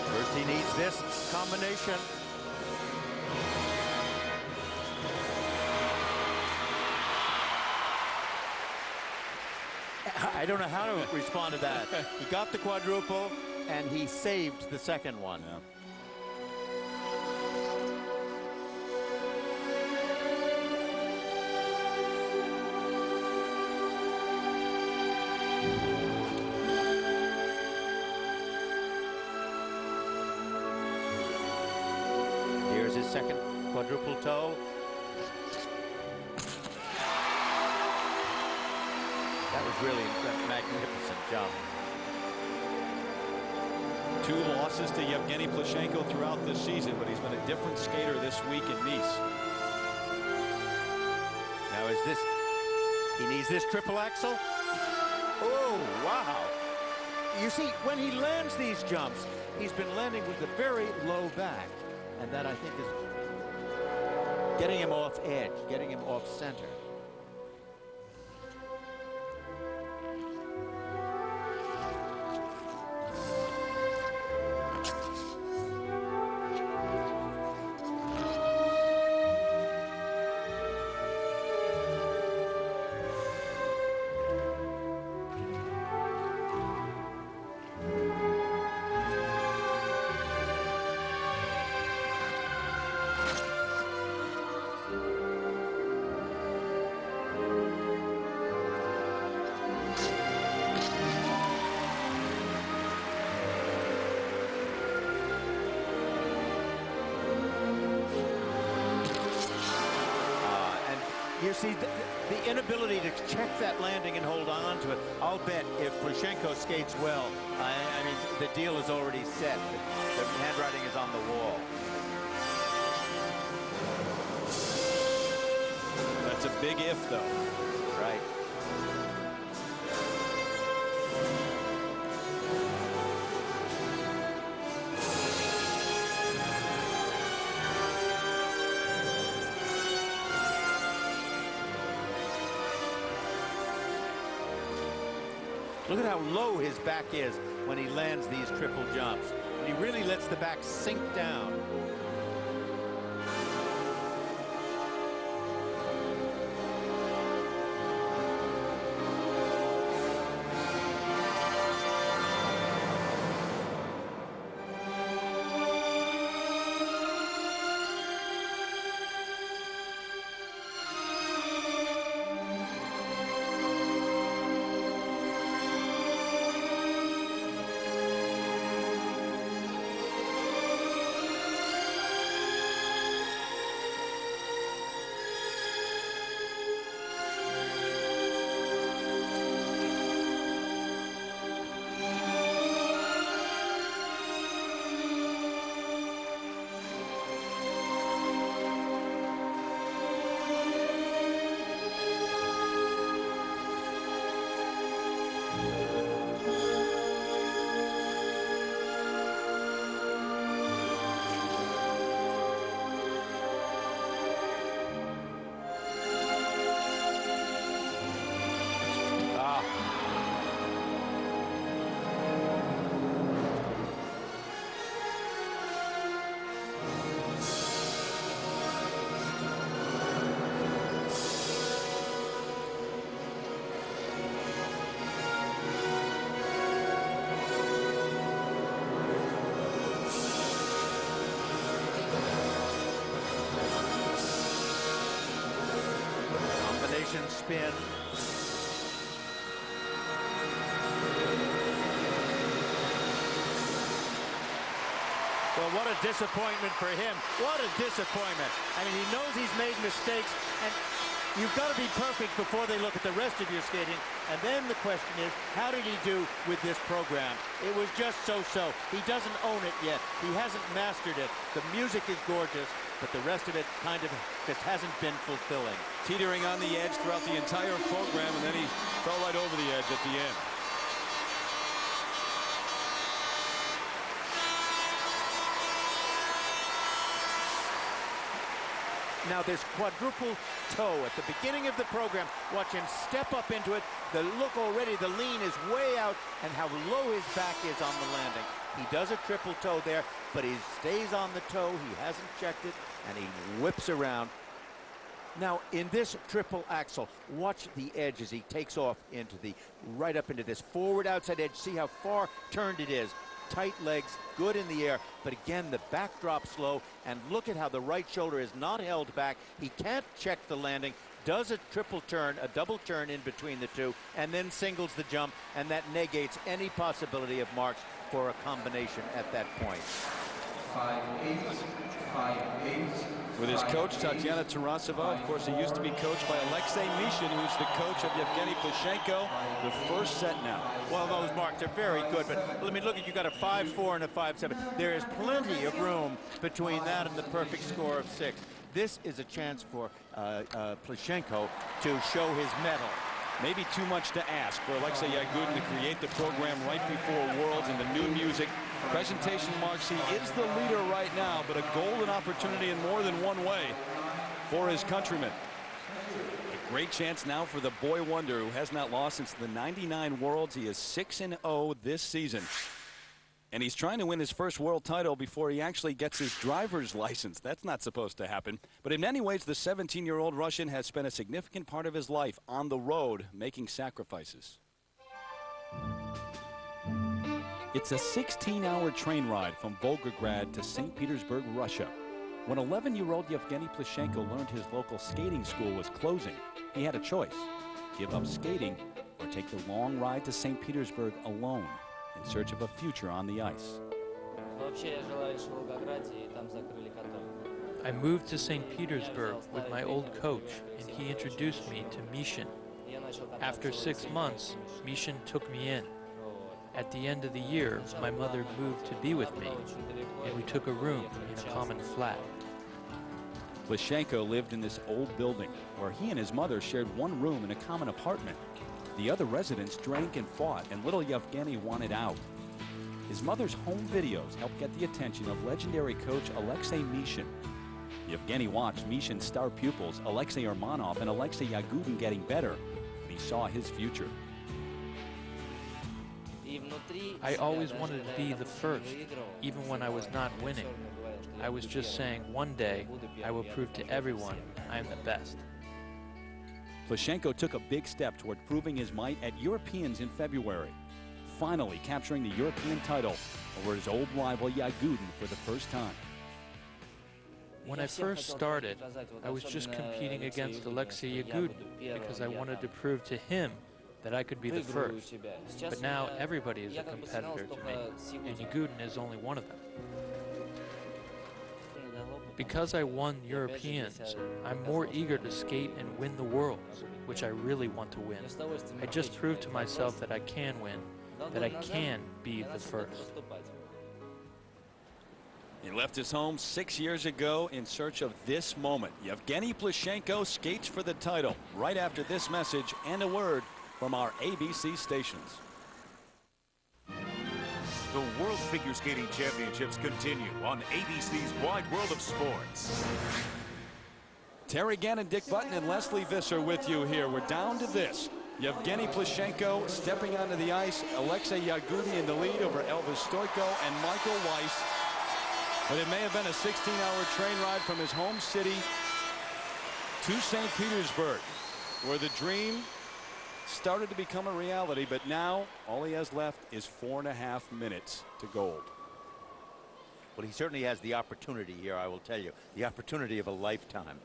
First he needs this combination. I don't know how to respond to that. He got the quadruple, and he saved the second one. Yeah. Here's his second quadruple toe. That was really a magnificent jump. Two losses to Yevgeny Plushenko throughout this season, but he's been a different skater this week in Nice. Now is this, he needs this triple axel. Oh, wow. You see, when he lands these jumps, he's been landing with a very low back. And that, I think, is getting him off edge, getting him off center. You see, the inability to check that landing and hold on to it, I'll bet if Plushenko skates well, I mean, the deal is already set. The handwriting is on the wall. That's a big if, though. Right. Look at how low his back is when he lands these triple jumps. And he really lets the back sink down. Russian spin. Well, what a disappointment for him. What a disappointment. I mean, he knows he's made mistakes, and you've got to be perfect before they look at the rest of your skating. And then the question is, how did he do with this program? It was just so-so. He doesn't own it yet. He hasn't mastered it. The music is gorgeous, but the rest of it kind of just hasn't been fulfilling. Teetering on the edge throughout the entire program, and then he fell right over the edge at the end. Now this quadruple toe at the beginning of the program, watch him step up into it. The look already, the lean is way out, and how low his back is on the landing. He does a triple toe there, but he stays on the toe. He hasn't checked it, and he whips around. Now in this triple axel, watch the edge as he takes off into the right up into this forward outside edge. See how far turned it is. Tight legs, good in the air, but again the back drops low, and look at how the right shoulder is not held back. He can't check the landing, does a triple turn, a double turn in between the two, and then singles the jump, and that negates any possibility of marks for a combination at that point. 5-8, 5-8. With his coach, Tatiana Tarasova. Of course, he used to be coached by Alexei Mishin, who's the coach of Yevgeny Plushenko. The first set now. Well, those marks are very good, but let me look at, you got a 5-4 and a 5-7. There is plenty of room between that and the perfect score of 6. This is a chance for Plushenko to show his mettle. Maybe too much to ask for Alexei Yagudin to create the program right before Worlds and the new music. Presentation marks, he is the leader right now, but a golden opportunity in more than one way for his countrymen. A great chance now for the boy wonder who has not lost since the '99 Worlds. He is 6-0 this season. And he's trying to win his first world title before he actually gets his driver's license. That's not supposed to happen. But in many ways, the 17-year-old Russian has spent a significant part of his life on the road making sacrifices. It's a 16-hour train ride from Volgograd to St. Petersburg, Russia. When 11-year-old Yevgeny Plushenko learned his local skating school was closing, he had a choice: give up skating or take the long ride to St. Petersburg alone in search of a future on the ice. I moved to St. Petersburg with my old coach, and he introduced me to Mishin. After 6 months, Mishin took me in. At the end of the year, my mother moved to be with me, and we took a room in a common flat. Plushenko lived in this old building where he and his mother shared one room in a common apartment. The other residents drank and fought, and little Yevgeny wanted out. His mother's home videos helped get the attention of legendary coach Alexei Mishin. Yevgeny watched Mishin's star pupils, Alexei Urmanov and Alexei Yagudin, getting better, and he saw his future. I always wanted to be the first, even when I was not winning. I was just saying, one day, I will prove to everyone I am the best. Plushenko took a big step toward proving his might at Europeans in February, finally capturing the European title over his old rival Yagudin for the first time. When I first started, I was just competing against Alexei Yagudin because I wanted to prove to him that I could be the first. But now everybody is a competitor to me, and Yagudin is only one of them. Because I won Europeans, I'm more eager to skate and win the Worlds, which I really want to win. I just proved to myself that I can win, that I can be the first. He left his home 6 years ago in search of this moment. Yevgeny Plushenko skates for the title right after this message and a word from our ABC stations. The World Figure Skating Championships continue on ABC's Wide World of Sports. Terry Gannon, Dick Button, and Leslie Visser with you here. We're down to this. Yevgeny Plushenko stepping onto the ice. Alexei Yagudin in the lead over Elvis Stoico and Michael Weiss. But it may have been a 16-hour train ride from his home city to St. Petersburg, where the dream started to become a reality, but now all he has left is 4.5 minutes to gold. Well, he certainly has the opportunity here, I will tell you, the opportunity of a lifetime.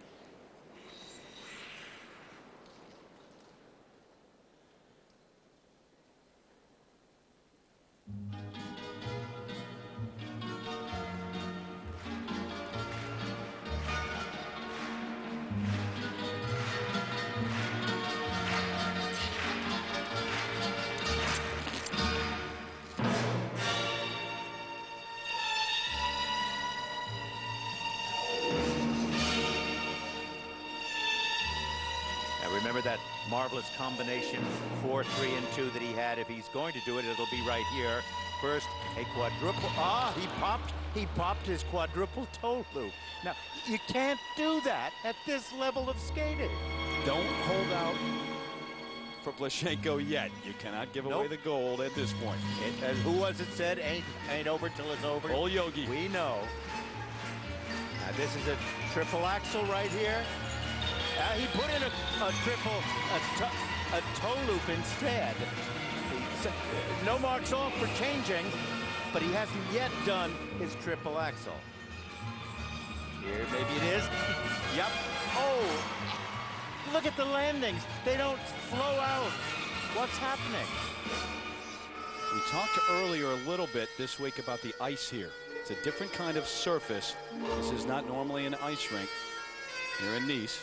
Remember that marvelous combination 4, 3, and 2 that he had. If he's going to do it, it'll be right here. First, a quadruple. He popped his quadruple toe loop. Now, you can't do that at this level of skating. Don't hold out for Plashenko yet. You cannot give away the gold at this point. Who was it said? Ain't over till it's over. Old Yogi. We know. Now, this is a triple axel right here. He put in a toe loop instead. No marks off for changing, but he hasn't yet done his triple axel. Here, maybe it is. Yep. Oh, look at the landings. They don't flow out. What's happening? We talked earlier a little bit this week about the ice here. It's a different kind of surface. This is not normally an ice rink here in Nice.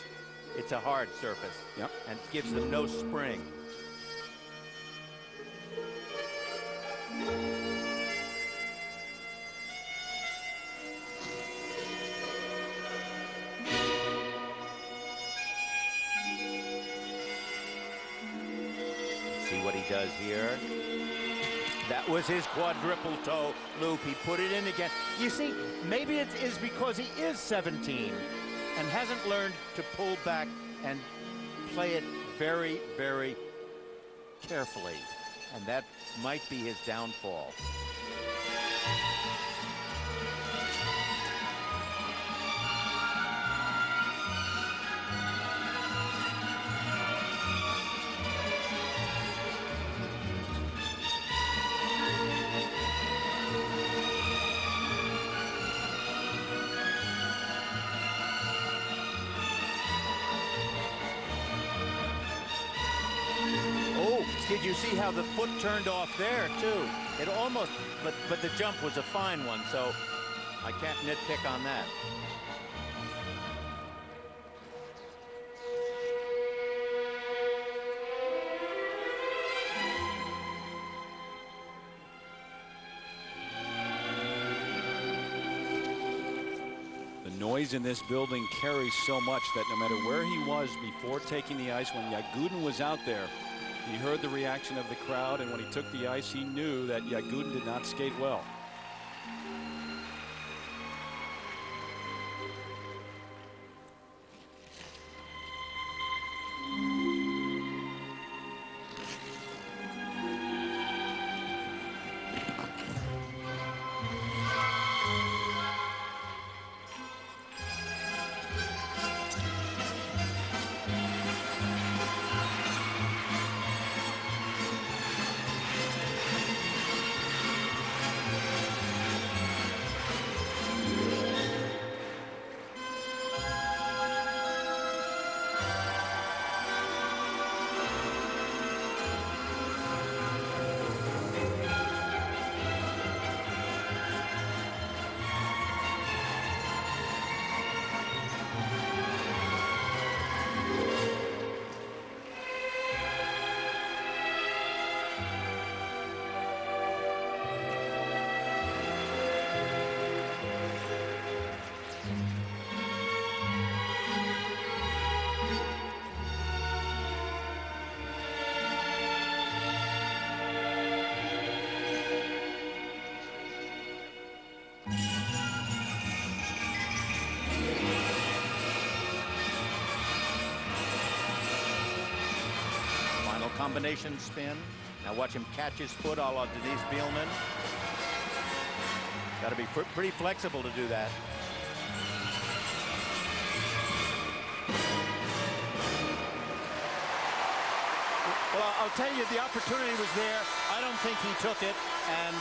It's a hard surface. Yep. And gives them no spring. See what he does here. That was his quadruple toe loop. He put it in again. You see, maybe it is because he is 17 and hasn't learned to pull back and play it very, very carefully. And that might be his downfall. Did you see how the foot turned off there, too? It almost, but the jump was a fine one, so I can't nitpick on that. The noise in this building carries so much that no matter where he was before taking the ice, when Yagudin was out there, he heard the reaction of the crowd, and when he took the ice, he knew that Yagudin did not skate well. Combination spin. Now watch him catch his foot a la Denise Bielman. Got to be pretty flexible to do that. Well, I'll tell you, the opportunity was there. I don't think he took it. And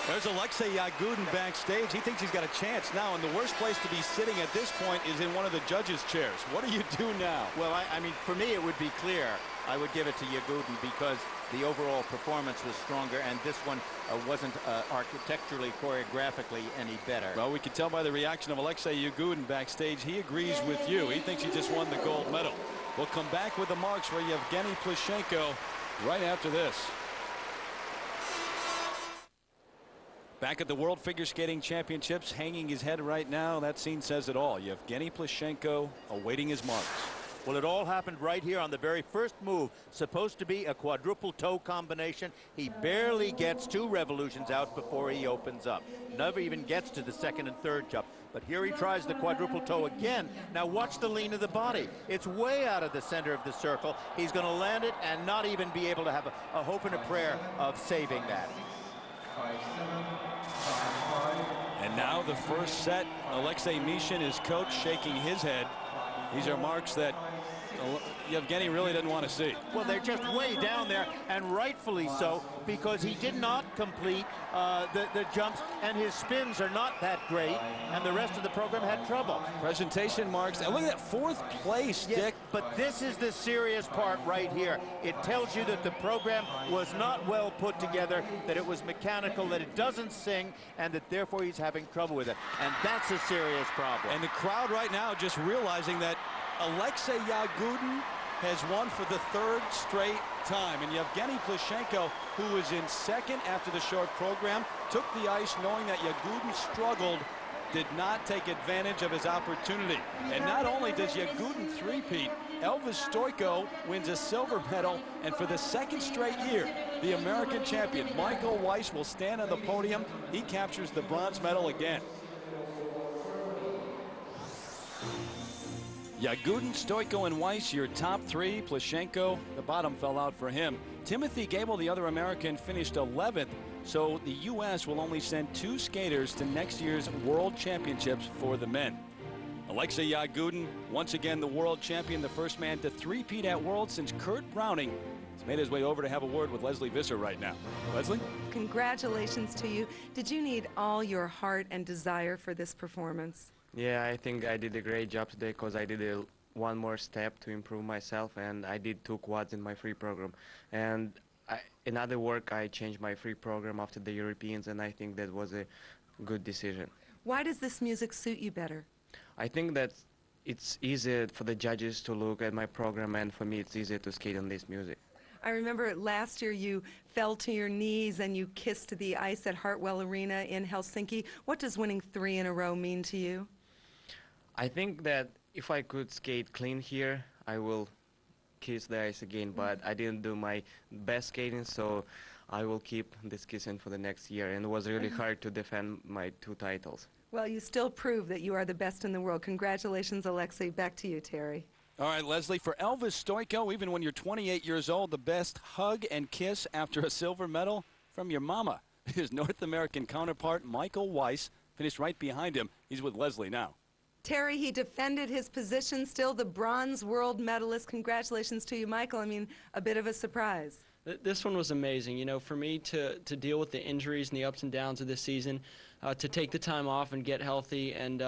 there's Alexei Yagudin backstage. He thinks he's got a chance now, and the worst place to be sitting at this point is in one of the judges' chairs. What do you do now? Well, I mean, for me, it would be clear. I would give it to Yagudin because the overall performance was stronger, and this one wasn't architecturally, choreographically any better. Well, we can tell by the reaction of Alexei Yagudin backstage. He agrees with you. He thinks he just won the gold medal. We'll come back with the marks for Yevgeny Plushenko right after this. Back at the World Figure Skating Championships, hanging his head right now. That scene says it all. Yevgeny Plushenko awaiting his marks. Well, it all happened right here on the very first move. Supposed to be a quadruple toe combination. He barely gets 2 revolutions out before he opens up. Never even gets to the second and third jump. But here he tries the quadruple toe again. Now watch the lean of the body. It's way out of the center of the circle. He's going to land it and not even be able to have a hope and a prayer of saving that. And now the first set. Alexei Mishin, his coach, shaking his head. These are marks that Yevgeny really didn't want to see. Well, they're just way down there, and rightfully so, because he did not complete the jumps, and his spins are not that great, and the rest of the program had trouble. Presentation marks. And look at that 4th place, Yes, Dick. but this is the serious part right here. It tells you that the program was not well put together, that it was mechanical, that it doesn't sing, and that therefore he's having trouble with it. And that's a serious problem. And the crowd right now just realizing that Alexei Yagudin has won for the 3rd straight time. And Yevgeny Plushenko, who was in second after the short program, took the ice knowing that Yagudin struggled, did not take advantage of his opportunity. And not only does Yagudin three-peat, Elvis Stoyko wins a silver medal, and for the 2nd straight year, the American champion, Michael Weiss, will stand on the podium. He captures the bronze medal again. Yagudin, Stoyko, and Weiss, your top 3. Plushenko, the bottom fell out for him. Timothy Gable, the other American, finished 11th. So the U.S. will only send 2 skaters to next year's World Championships for the men. Alexei Yagudin, once again the world champion, the first man to three-peat at Worlds since Kurt Browning. He's made his way over to have a word with Leslie Visser right now. Leslie? Congratulations to you. Did you need all your heart and desire for this performance? Yeah, I think I did a great job today because I did one more step to improve myself, and I did 2 quads in my free program. And in other work, I changed my free program after the Europeans, and I think that was a good decision. Why does this music suit you better? I think that it's easier for the judges to look at my program, and for me it's easier to skate on this music. I remember last year you fell to your knees and you kissed the ice at Hartwell Arena in Helsinki. What does winning 3 in a row mean to you? I think that if I could skate clean here, I will kiss the ice again, but I didn't do my best skating, so I will keep this kissing for the next year, and it was really hard to defend my 2 titles. Well, you still prove that you are the best in the world. Congratulations, Alexei. Back to you, Terry. All right, Leslie, for Elvis Stoyko, even when you're 28 years old, the best hug and kiss after a silver medal from your mama. His North American counterpart, Michael Weiss, finished right behind him. He's with Leslie now. Terry, he defended his position, still the bronze world medalist. Congratulations to you, Michael. I mean, a bit of a surprise. This one was amazing. You know, for me to deal with the injuries and the ups and downs of this season, to take the time off and get healthy, and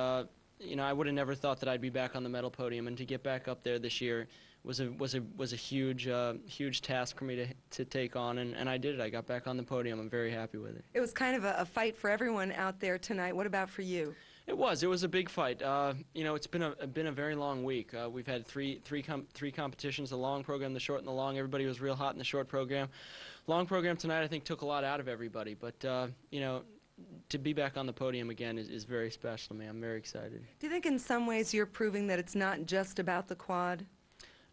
you know, I would have never thought that I'd be back on the medal podium, and to get back up there this year was a huge huge task for me to take on, and I did it. I got back on the podium. I'm very happy with it. It was kind of a fight for everyone out there tonight. What about for you? It was a big fight. You know, it's been a very long week. We've had three competitions: the long program, the short, and the long. Everybody was real hot in the short program. Long program tonight, I think, took a lot out of everybody. But you know, to be back on the podium again is very special to me. I'm very excited. Do you think in some ways you're proving that it's not just about the quad?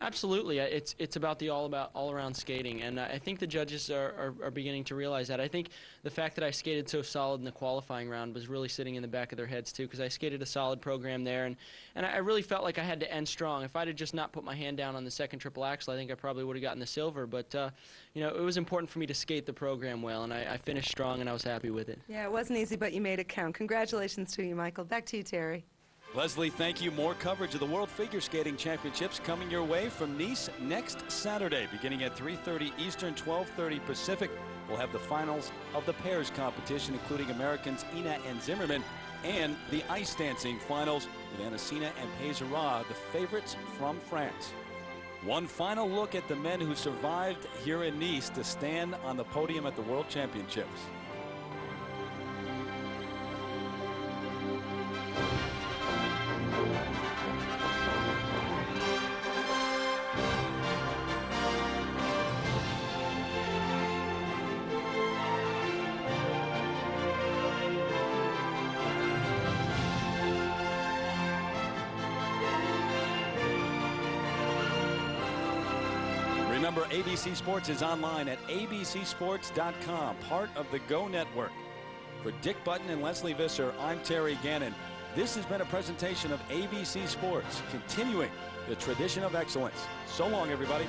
Absolutely. It's about the all-around skating, and I think the judges are beginning to realize that. I think the fact that I skated so solid in the qualifying round was really sitting in the back of their heads too, because I skated a solid program there, and I really felt like I had to end strong. If I'd have just not put my hand down on the second triple axel, I think I probably would have gotten the silver. But you know, it was important for me to skate the program well, and I finished strong, and I was happy with it. Yeah, it wasn't easy, but you made it count. Congratulations to you, Michael. Back to you, Terry. Leslie, thank you. More coverage of the World Figure Skating Championships coming your way from Nice next Saturday, beginning at 3:30 Eastern, 12:30 Pacific. We'll have the finals of the pairs competition, including Americans Ina and Zimmerman, and the ice dancing finals with Anasina and Pézera, the favorites from France. One final look at the men who survived here in Nice to stand on the podium at the World Championships. Remember, ABC Sports is online at abcsports.com, part of the Go Network. For Dick Button and Leslie Visser, I'm Terry Gannon. This has been a presentation of ABC Sports, continuing the tradition of excellence. So long, everybody.